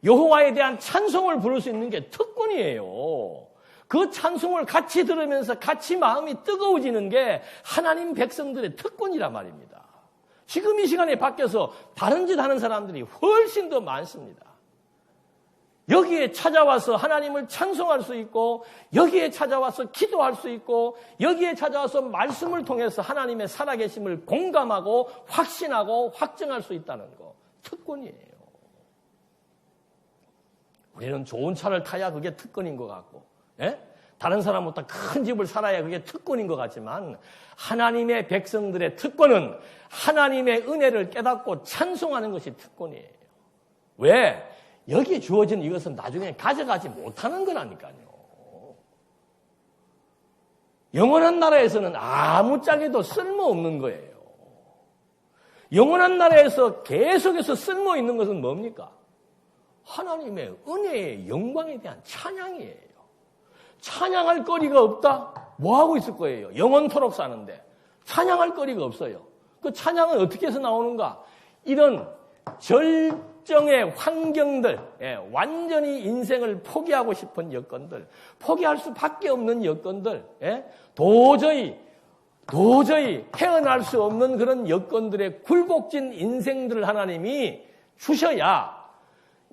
여호와에 대한 찬송을 부를 수 있는 게 특권이에요. 그 찬송을 같이 들으면서 같이 마음이 뜨거워지는 게 하나님 백성들의 특권이란 말입니다. 지금 이 시간에 밖에서 다른 짓 하는 사람들이 훨씬 더 많습니다. 여기에 찾아와서 하나님을 찬송할 수 있고, 여기에 찾아와서 기도할 수 있고, 여기에 찾아와서 말씀을 통해서 하나님의 살아계심을 공감하고 확신하고 확증할 수 있다는 거, 특권이에요. 우리는 좋은 차를 타야 그게 특권인 것 같고, 다른 사람보다 큰 집을 살아야 그게 특권인 것 같지만, 하나님의 백성들의 특권은 하나님의 은혜를 깨닫고 찬송하는 것이 특권이에요. 왜? 여기에 주어진 이것은 나중에 가져가지 못하는 거라니까요. 영원한 나라에서는 아무짝에도 쓸모없는 거예요. 영원한 나라에서 계속해서 쓸모있는 것은 뭡니까? 하나님의 은혜의 영광에 대한 찬양이에요. 찬양할 거리가 없다? 뭐 하고 있을 거예요? 영원토록 사는데 찬양할 거리가 없어요. 그 찬양은 어떻게 해서 나오는가? 이런 절정의 환경들, 완전히 인생을 포기하고 싶은 여건들, 포기할 수밖에 없는 여건들, 도저히 헤어날 수 없는 그런 여건들의 굴곡진 인생들을 하나님이 주셔야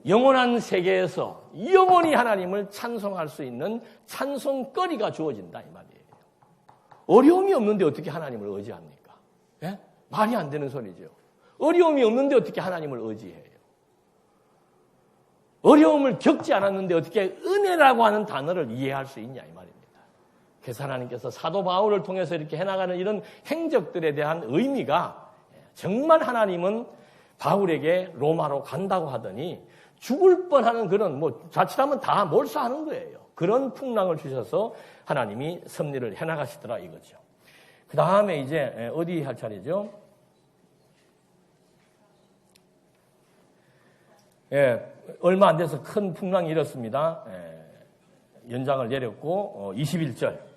영원한 세계에서 영원히 하나님을 찬송할 수 있는 찬송거리가 주어진다 이 말이에요. 어려움이 없는데 어떻게 하나님을 의지합니까? 예? 말이 안 되는 소리죠. 어려움이 없는데 어떻게 하나님을 의지해요? 어려움을 겪지 않았는데 어떻게 은혜라고 하는 단어를 이해할 수 있냐 이 말입니다. 그래서 하나님께서 사도 바울을 통해서 이렇게 해나가는 이런 행적들에 대한 의미가 정말 하나님은 바울에게 로마로 간다고 하더니 죽을 뻔하는 그런 자칫하면 다 몰사하는 거예요. 그런 풍랑을 주셔서 하나님이 섭리를 해나가시더라 이거죠. 그 다음에 이제 어디 할 차례죠? 얼마 안 돼서 큰 풍랑이 일었습니다. 연장을 내렸고 21절.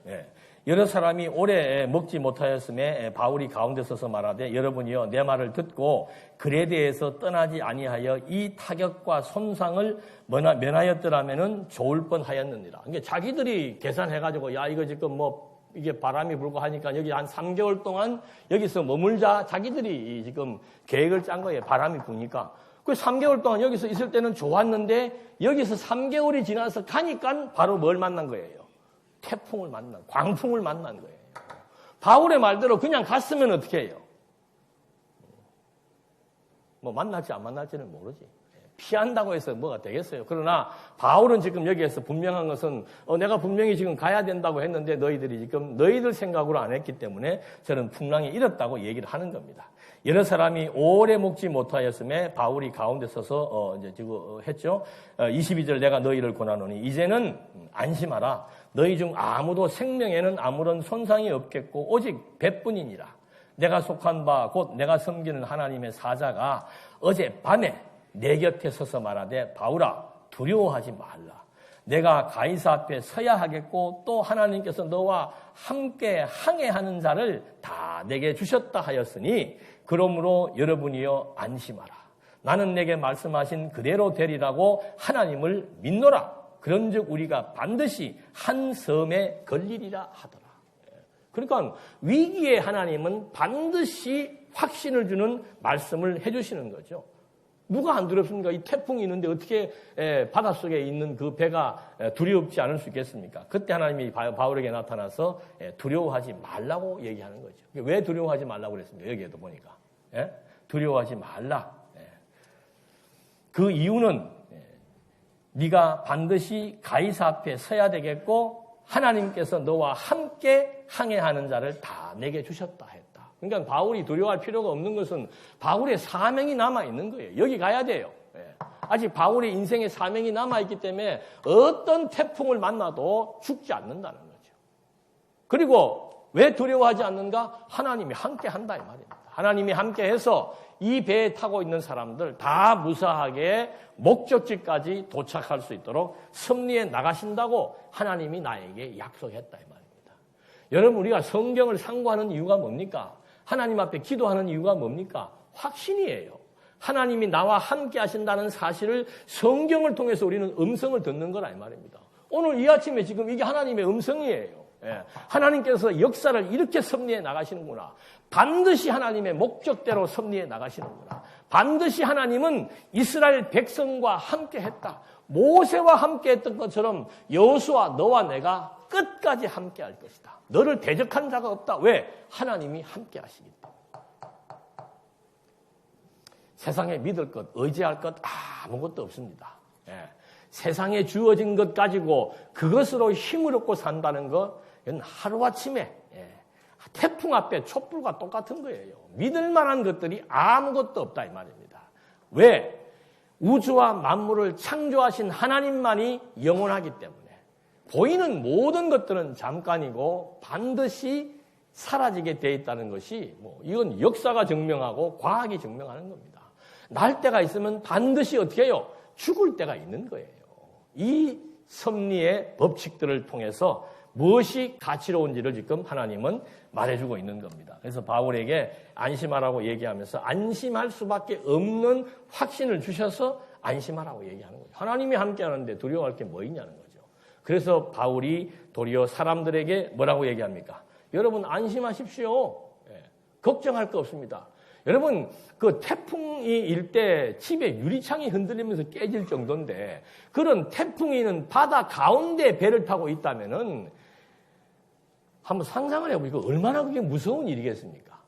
여러 사람이 오래 먹지 못하였음에 바울이 가운데 서서 말하되 여러분이여 내 말을 듣고 글에 대해서 떠나지 아니하여 이 타격과 손상을 면하였더라면은 좋을 뻔하였느니라. 그러니까 자기들이 계산해가지고 야 이거 지금 이게 바람이 불고 하니까 여기 한 3개월 동안 여기서 머물자 자기들이 지금 계획을 짠 거예요. 바람이 부니까. 그 3개월 동안 여기서 있을 때는 좋았는데 여기서 3개월이 지나서 가니까 바로 뭘 만난 거예요? 태풍을 광풍을 만난 거예요. 바울의 말대로 그냥 갔으면 어떻게 해요? 만날지 안 만날지는 모르지. 피한다고 해서 뭐가 되겠어요. 그러나 바울은 지금 여기에서 분명한 것은 내가 분명히 지금 가야 된다고 했는데 너희들이 지금 너희들 생각으로 안 했기 때문에 저는 풍랑이 일었다고 얘기를 하는 겁니다. 여러 사람이 오래 먹지 못하였음에 바울이 가운데 서서 이제 지금 했죠. 22절 내가 너희를 권하노니 이제는 안심하라. 너희 중 아무도 생명에는 아무런 손상이 없겠고 오직 배뿐이니라. 내가 속한 바 곧 내가 섬기는 하나님의 사자가 어젯밤에 내 곁에 서서 말하되 바울아 두려워하지 말라. 내가 가이사 앞에 서야 하겠고 또 하나님께서 너와 함께 항해하는 자를 다 내게 주셨다 하였으니 그러므로 여러분이여 안심하라. 나는 내게 말씀하신 그대로 되리라고 하나님을 믿노라. 그런즉 우리가 반드시 한 섬에 걸리리라 하더라. 그러니까 위기에 하나님은 반드시 확신을 주는 말씀을 해주시는 거죠. 누가 안 두렵습니까? 이 태풍이 있는데 어떻게 바닷속에 있는 그 배가 두렵지 않을 수 있겠습니까? 그때 하나님이 바울에게 나타나서 두려워하지 말라고 얘기하는 거죠. 왜 두려워하지 말라고 그랬습니까? 여기에도 보니까. 두려워하지 말라. 그 이유는 네가 반드시 가이사 앞에 서야 되겠고 하나님께서 너와 함께 항해하는 자를 다 내게 주셨다 했다. 그러니까 바울이 두려워할 필요가 없는 것은 바울의 사명이 남아있는 거예요. 여기 가야 돼요. 아직 바울의 인생의 사명이 남아있기 때문에 어떤 태풍을 만나도 죽지 않는다는 거죠. 그리고 왜 두려워하지 않는가? 하나님이 함께 한다 이 말입니다. 하나님이 함께 해서 이 배에 타고 있는 사람들 다 무사하게 목적지까지 도착할 수 있도록 섭리에 나가신다고 하나님이 나에게 약속했다 이 말입니다. 여러분 우리가 성경을 상고하는 이유가 뭡니까? 하나님 앞에 기도하는 이유가 뭡니까? 확신이에요. 하나님이 나와 함께 하신다는 사실을 성경을 통해서 우리는 음성을 듣는 거라 이 말입니다. 오늘 이 아침에 지금 이게 하나님의 음성이에요. 하나님께서 역사를 이렇게 섭리해 나가시는구나. 반드시 하나님의 목적대로 섭리해 나가시는구나. 반드시 하나님은 이스라엘 백성과 함께 했다. 모세와 함께 했던 것처럼 여호수아 너와 내가 끝까지 함께 할 것이다. 너를 대적한 자가 없다. 왜? 하나님이 함께 하시기 때문에. 세상에 믿을 것, 의지할 것 아무것도 없습니다. 세상에 주어진 것 가지고 그것으로 힘을 얻고 산다는 것, 이건 하루아침에 태풍 앞에 촛불과 똑같은 거예요. 믿을 만한 것들이 아무것도 없다 이 말입니다. 왜? 우주와 만물을 창조하신 하나님만이 영원하기 때문에 보이는 모든 것들은 잠깐이고 반드시 사라지게 돼 있다는 것이 이건 역사가 증명하고 과학이 증명하는 겁니다. 날 때가 있으면 반드시 어떻게 해요? 죽을 때가 있는 거예요. 이 섭리의 법칙들을 통해서 무엇이 가치로운지를 지금 하나님은 말해주고 있는 겁니다. 그래서 바울에게 안심하라고 얘기하면서 안심할 수밖에 없는 확신을 주셔서 안심하라고 얘기하는 거죠. 하나님이 함께하는데 두려워할 게 뭐 있냐는 거죠. 그래서 바울이 도리어 사람들에게 뭐라고 얘기합니까? 여러분 안심하십시오. 걱정할 거 없습니다. 여러분 그 태풍이 일 때 집에 유리창이 흔들리면서 깨질 정도인데 그런 태풍이 있는 바다 가운데 배를 타고 있다면은 한번 상상을 해보니까 얼마나 그게 무서운 일이겠습니까?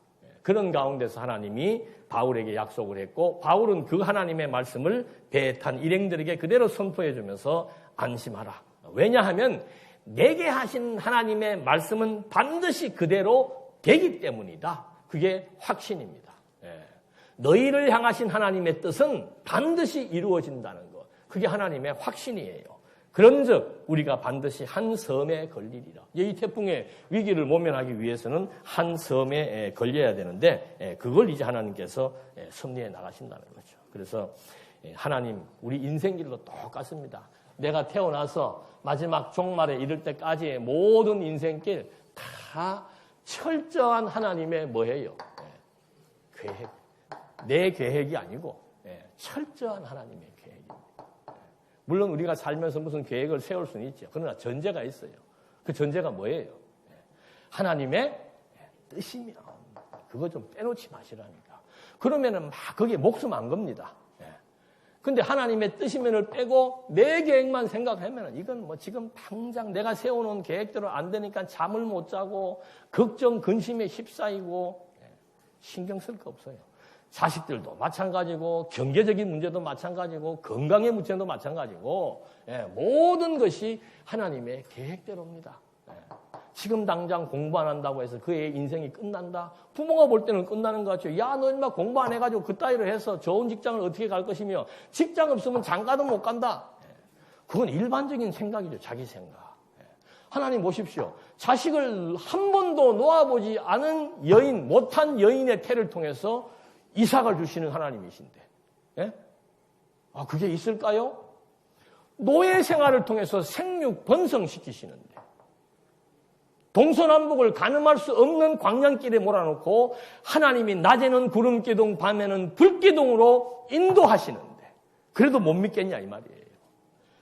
그런 가운데서 하나님이 바울에게 약속을 했고 바울은 그 하나님의 말씀을 배에 탄 일행들에게 그대로 선포해 주면서 안심하라. 왜냐하면 내게 하신 하나님의 말씀은 반드시 그대로 되기 때문이다. 그게 확신입니다. 너희를 향하신 하나님의 뜻은 반드시 이루어진다는 것. 그게 하나님의 확신이에요. 그런즉 우리가 반드시 한 섬에 걸리리라. 이 태풍의 위기를 모면하기 위해서는 한 섬에 걸려야 되는데 그걸 이제 하나님께서 섭리해 나가신다는 거죠. 그래서 하나님 우리 인생길도 똑같습니다. 내가 태어나서 마지막 종말에 이를 때까지의 모든 인생길 다 철저한 하나님의 뭐예요? 계획. 내 계획이 아니고 철저한 하나님의 계획입니다. 물론 우리가 살면서 무슨 계획을 세울 수는 있죠. 그러나 전제가 있어요. 그 전제가 뭐예요? 하나님의 뜻이면 그거 좀 빼놓지 마시라니까. 그러면은 막 거기에 목숨 안 겁니다. 근데 하나님의 뜻이면을 빼고 내 계획만 생각하면 이건 뭐 지금 당장 내가 세워놓은 계획대로 안 되니까 잠을 못 자고 걱정, 근심에 휩싸이고 신경 쓸 거 없어요. 자식들도 마찬가지고 경제적인 문제도 마찬가지고 건강의 문제도 마찬가지고 모든 것이 하나님의 계획대로입니다. 지금 당장 공부 안 한다고 해서 그의 인생이 끝난다? 부모가 볼 때는 끝나는 것 같죠. 야, 너 인마 공부 안 해가지고 그따위로 해서 좋은 직장을 어떻게 갈 것이며 직장 없으면 장가도 못 간다. 그건 일반적인 생각이죠. 자기 생각. 하나님 보십시오. 자식을 한 번도 놓아보지 않은 여인, 못한 여인의 태를 통해서 이삭을 주시는 하나님이신데, 그게 있을까요? 노예 생활을 통해서 생육 번성시키시는데, 동서남북을 가늠할 수 없는 광양길에 몰아놓고 하나님이 낮에는 구름기둥, 밤에는 불기둥으로 인도하시는데, 그래도 못 믿겠냐 이 말이에요.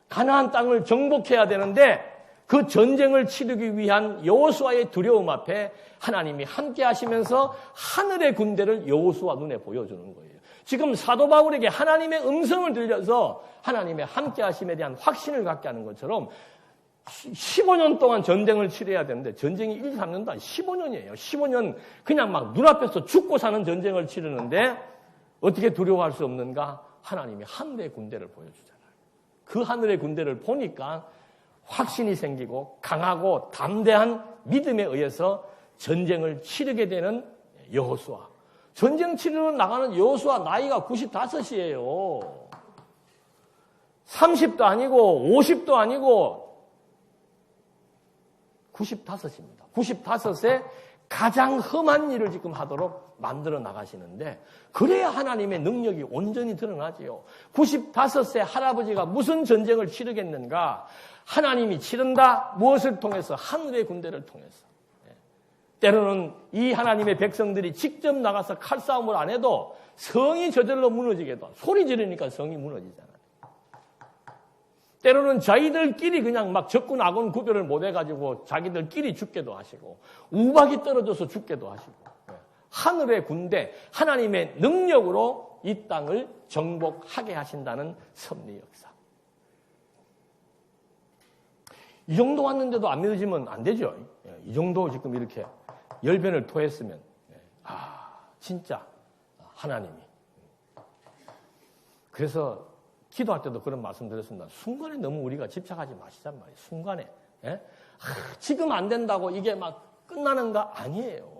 가나안 땅을 정복해야 되는데 그 전쟁을 치르기 위한 여호수아의 두려움 앞에 하나님이 함께 하시면서 하늘의 군대를 여호수아 눈에 보여주는 거예요. 지금 사도 바울에게 하나님의 음성을 들려서 하나님의 함께 하심에 대한 확신을 갖게 하는 것처럼 15년 동안 전쟁을 치러야 되는데 전쟁이 1, 3년도 아니고 15년이에요. 15년 그냥 막 눈앞에서 죽고 사는 전쟁을 치르는데 어떻게 두려워할 수 없는가? 하나님이 하늘의 군대를 보여주잖아요. 그 하늘의 군대를 보니까 확신이 생기고 강하고 담대한 믿음에 의해서 전쟁을 치르게 되는 여호수아. 전쟁 치르러 나가는 여호수아 나이가 95이에요. 30도 아니고 50도 아니고 95입니다. 95세 가장 험한 일을 지금 하도록 만들어 나가시는데 그래야 하나님의 능력이 온전히 드러나지요. 95세 할아버지가 무슨 전쟁을 치르겠는가? 하나님이 치른다. 무엇을 통해서? 하늘의 군대를 통해서. 때로는 이 하나님의 백성들이 직접 나가서 칼싸움을 안 해도 성이 저절로 무너지게도 소리 지르니까 성이 무너지잖아요. 때로는 자기들끼리 그냥 막 적군 악군 구별을 못 해가지고 자기들끼리 죽게도 하시고 우박이 떨어져서 죽게도 하시고 하늘의 군대, 하나님의 능력으로 이 땅을 정복하게 하신다는 섭리 역사. 이 정도 왔는데도 안 믿어지면 안 되죠. 이 정도 지금 이렇게 열변을 토했으면 진짜 하나님이. 그래서 기도할 때도 그런 말씀 드렸습니다. 순간에 너무 우리가 집착하지 마시단 말이에요. 순간에. 지금 안 된다고 이게 막 끝나는가? 아니에요.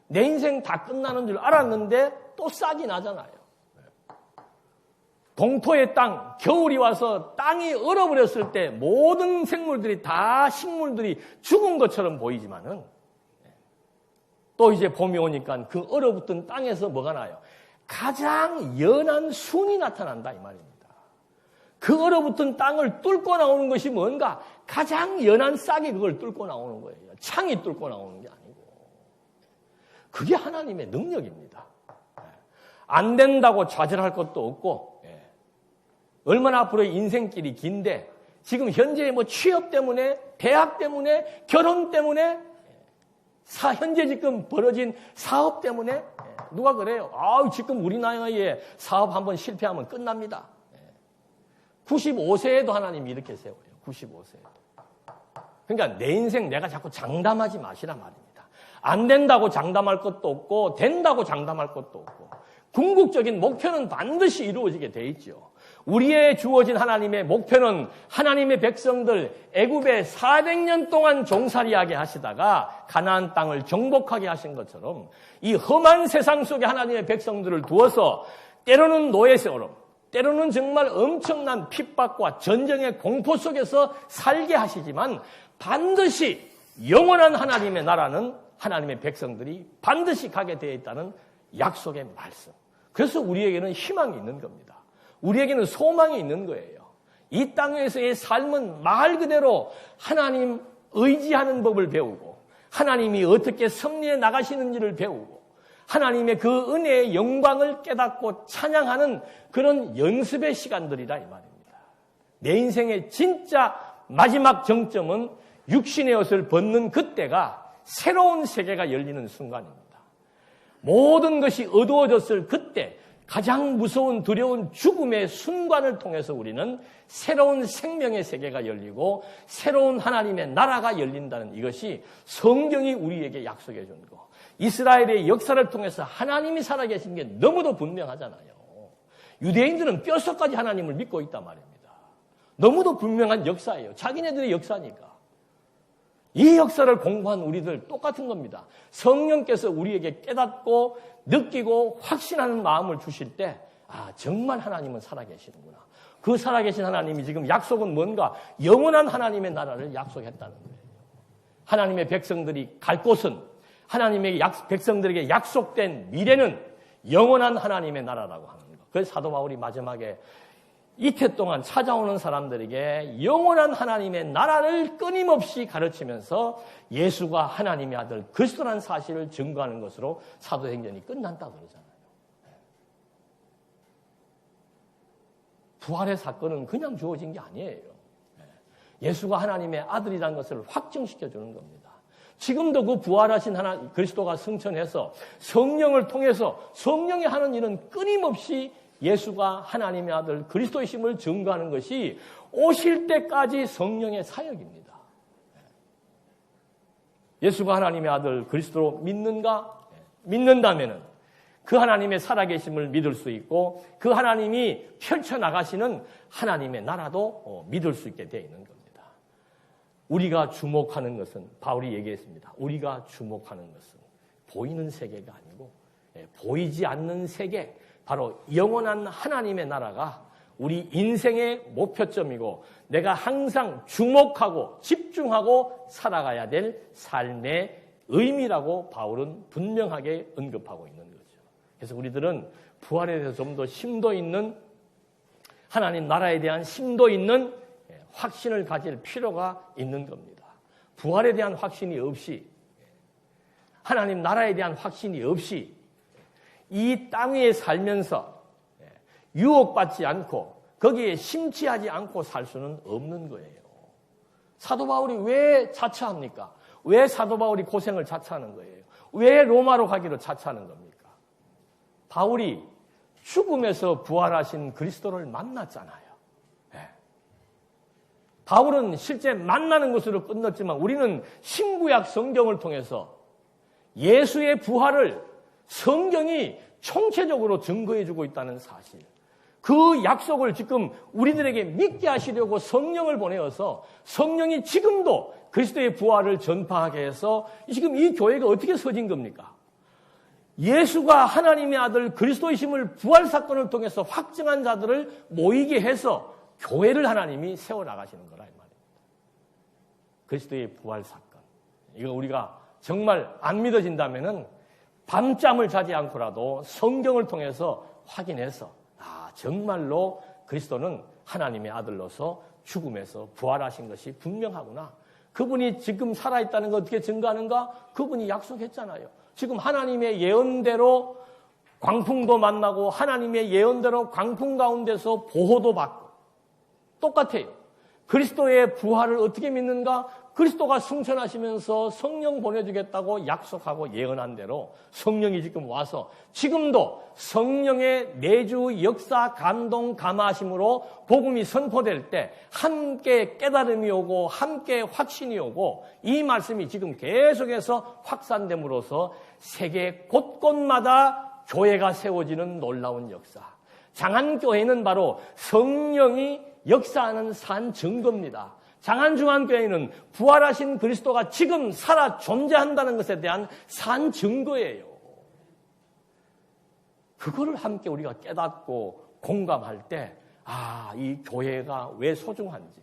내 인생 다 끝나는 줄 알았는데 또 싹이 나잖아요. 동토의 땅, 겨울이 와서 땅이 얼어버렸을 때 모든 생물들이 다 식물들이 죽은 것처럼 보이지만은 또 이제 봄이 오니까 그 얼어붙은 땅에서 뭐가 나요? 가장 연한 순이 나타난다 이 말입니다. 그 얼어붙은 땅을 뚫고 나오는 것이 뭔가? 가장 연한 싹이 그걸 뚫고 나오는 거예요. 창이 뚫고 나오는 게 아니고. 그게 하나님의 능력입니다. 안 된다고 좌절할 것도 없고 얼마나 앞으로 인생길이 긴데 지금 현재 뭐 취업 때문에 대학 때문에 결혼 때문에 현재 지금 벌어진 사업 때문에 누가 그래요? 지금 우리 나이에 사업 한번 실패하면 끝납니다. 95세에도 하나님이 이렇게 세워요. 95세에도. 그러니까 내 인생 내가 자꾸 장담하지 마시라 말입니다. 안 된다고 장담할 것도 없고 된다고 장담할 것도 없고 궁극적인 목표는 반드시 이루어지게 돼 있죠. 우리의 주어진 하나님의 목표는 하나님의 백성들 애굽에 400년 동안 종살이하게 하시다가 가나안 땅을 정복하게 하신 것처럼 이 험한 세상 속에 하나님의 백성들을 두어서 때로는 노예 세월로 때로는 정말 엄청난 핍박과 전쟁의 공포 속에서 살게 하시지만 반드시 영원한 하나님의 나라는 하나님의 백성들이 반드시 가게 되어 있다는 약속의 말씀. 그래서 우리에게는 희망이 있는 겁니다. 우리에게는 소망이 있는 거예요. 이 땅에서의 삶은 말 그대로 하나님 의지하는 법을 배우고 하나님이 어떻게 승리해 나가시는지를 배우고 하나님의 그 은혜의 영광을 깨닫고 찬양하는 그런 연습의 시간들이다 이 말입니다. 내 인생의 진짜 마지막 정점은 육신의 옷을 벗는 그때가 새로운 세계가 열리는 순간입니다. 모든 것이 어두워졌을 그때 가장 무서운 두려운 죽음의 순간을 통해서 우리는 새로운 생명의 세계가 열리고 새로운 하나님의 나라가 열린다는 이것이 성경이 우리에게 약속해 준 거. 이스라엘의 역사를 통해서 하나님이 살아계신 게 너무도 분명하잖아요. 유대인들은 뼛속까지 하나님을 믿고 있단 말입니다. 너무도 분명한 역사예요. 자기네들의 역사니까. 이 역사를 공부한 우리들 똑같은 겁니다. 성령께서 우리에게 깨닫고 느끼고 확신하는 마음을 주실 때 정말 하나님은 살아계시는구나. 그 살아계신 하나님이 지금 약속은 뭔가 영원한 하나님의 나라를 약속했다는 거예요. 하나님의 백성들이 갈 곳은 하나님의 백성들에게 약속된 미래는 영원한 하나님의 나라라고 하는 거. 그래서 사도 바울이 마지막에 이태 동안 찾아오는 사람들에게 영원한 하나님의 나라를 끊임없이 가르치면서 예수가 하나님의 아들 그리스도라는 사실을 증거하는 것으로 사도행전이 끝난다고 그러잖아요. 부활의 사건은 그냥 주어진 게 아니에요. 예수가 하나님의 아들이라는 것을 확증시켜 주는 겁니다. 지금도 그 부활하신 그리스도가 승천해서 성령을 통해서 성령이 하는 일은 끊임없이 예수가 하나님의 아들 그리스도이심을 증거하는 것이 오실 때까지 성령의 사역입니다. 예수가 하나님의 아들 그리스도로 믿는가? 믿는다면은 그 하나님의 살아계심을 믿을 수 있고 그 하나님이 펼쳐나가시는 하나님의 나라도 믿을 수 있게 되어 있는 겁니다. 우리가 주목하는 것은 바울이 얘기했습니다. 우리가 주목하는 것은 보이는 세계가 아니고 보이지 않는 세계 바로 영원한 하나님의 나라가 우리 인생의 목표점이고 내가 항상 주목하고 집중하고 살아가야 될 삶의 의미라고 바울은 분명하게 언급하고 있는 거죠. 그래서 우리들은 부활에 대해서 좀 더 심도 있는 하나님 나라에 대한 심도 있는 확신을 가질 필요가 있는 겁니다. 부활에 대한 확신이 없이 하나님 나라에 대한 확신이 없이 이 땅에 살면서 유혹받지 않고 거기에 심취하지 않고 살 수는 없는 거예요. 사도 바울이 왜 자처합니까? 왜 사도 바울이 고생을 자처하는 거예요? 왜 로마로 가기로 자처하는 겁니까? 바울이 죽음에서 부활하신 그리스도를 만났잖아요. 바울은 실제 만나는 것으로 끝났지만 우리는 신구약 성경을 통해서 예수의 부활을 성경이 총체적으로 증거해주고 있다는 사실. 그 약속을 지금 우리들에게 믿게 하시려고 성령을 보내어서 성령이 지금도 그리스도의 부활을 전파하게 해서 지금 이 교회가 어떻게 서진 겁니까? 예수가 하나님의 아들 그리스도이심을 부활 사건을 통해서 확증한 자들을 모이게 해서 교회를 하나님이 세워나가시는 거라 이 말입니다. 그리스도의 부활 사건. 이거 우리가 정말 안 믿어진다면은 밤잠을 자지 않고라도 성경을 통해서 확인해서 정말로 그리스도는 하나님의 아들로서 죽음에서 부활하신 것이 분명하구나. 그분이 지금 살아있다는 거 어떻게 증거하는가? 그분이 약속했잖아요. 지금 하나님의 예언대로 광풍도 만나고 하나님의 예언대로 광풍 가운데서 보호도 받고 똑같아요. 그리스도의 부활을 어떻게 믿는가? 그리스도가 승천하시면서 성령 보내주겠다고 약속하고 예언한 대로 성령이 지금 와서 지금도 성령의 내주 역사 감동 감화하심으로 복음이 선포될 때 함께 깨달음이 오고 함께 확신이 오고 이 말씀이 지금 계속해서 확산됨으로써 세계 곳곳마다 교회가 세워지는 놀라운 역사. 장안교회는 바로 성령이 역사하는 산 증거입니다. 장안중앙교회는 부활하신 그리스도가 지금 살아 존재한다는 것에 대한 산 증거예요. 그거를 함께 우리가 깨닫고 공감할 때, 이 교회가 왜 소중한지,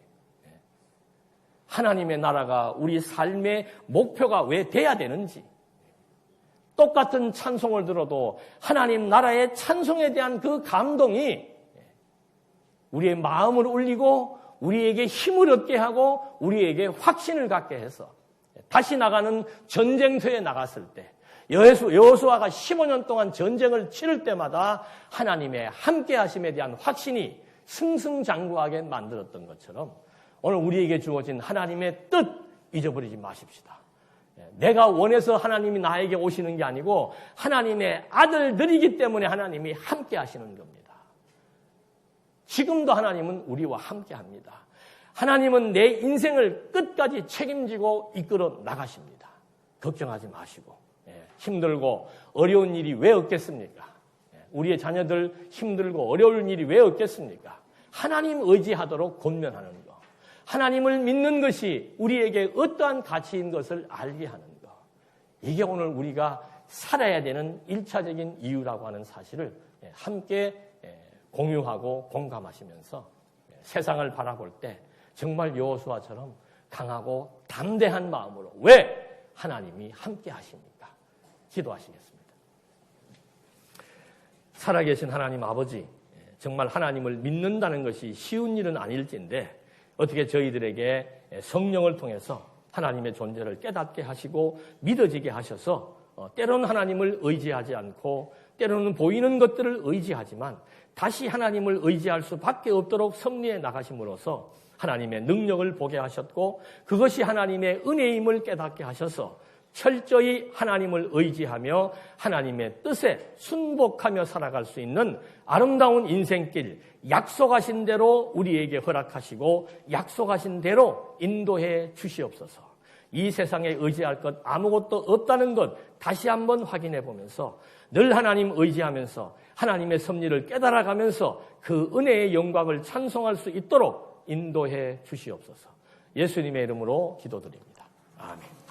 하나님의 나라가 우리 삶의 목표가 왜 돼야 되는지, 똑같은 찬송을 들어도 하나님 나라의 찬송에 대한 그 감동이 우리의 마음을 울리고 우리에게 힘을 얻게 하고 우리에게 확신을 갖게 해서 다시 나가는 전쟁터에 나갔을 때 여호수아가 15년 동안 전쟁을 치를 때마다 하나님의 함께 하심에 대한 확신이 승승장구하게 만들었던 것처럼 오늘 우리에게 주어진 하나님의 뜻 잊어버리지 마십시다. 내가 원해서 하나님이 나에게 오시는 게 아니고 하나님의 아들들이기 때문에 하나님이 함께 하시는 겁니다. 지금도 하나님은 우리와 함께 합니다. 하나님은 내 인생을 끝까지 책임지고 이끌어 나가십니다. 걱정하지 마시고 힘들고 어려운 일이 왜 없겠습니까? 우리의 자녀들 힘들고 어려운 일이 왜 없겠습니까? 하나님 의지하도록 권면하는 것. 하나님을 믿는 것이 우리에게 어떠한 가치인 것을 알게 하는 것. 이게 오늘 우리가 살아야 되는 1차적인 이유라고 하는 사실을 함께 공유하고 공감하시면서 세상을 바라볼 때 정말 여호수아처럼 강하고 담대한 마음으로 왜 하나님이 함께 하십니까? 기도하시겠습니다. 살아계신 하나님 아버지, 정말 하나님을 믿는다는 것이 쉬운 일은 아닐진데 어떻게 저희들에게 성령을 통해서 하나님의 존재를 깨닫게 하시고 믿어지게 하셔서 때로는 하나님을 의지하지 않고 때로는 보이는 것들을 의지하지만 다시 하나님을 의지할 수밖에 없도록 섭리해 나가심으로써 하나님의 능력을 보게 하셨고 그것이 하나님의 은혜임을 깨닫게 하셔서 철저히 하나님을 의지하며 하나님의 뜻에 순복하며 살아갈 수 있는 아름다운 인생길 약속하신 대로 우리에게 허락하시고 약속하신 대로 인도해 주시옵소서. 이 세상에 의지할 것 아무것도 없다는 것 다시 한번 확인해 보면서 늘 하나님 의지하면서 하나님의 섭리를 깨달아가면서 그 은혜의 영광을 찬송할 수 있도록 인도해 주시옵소서. 예수님의 이름으로 기도드립니다. 아멘.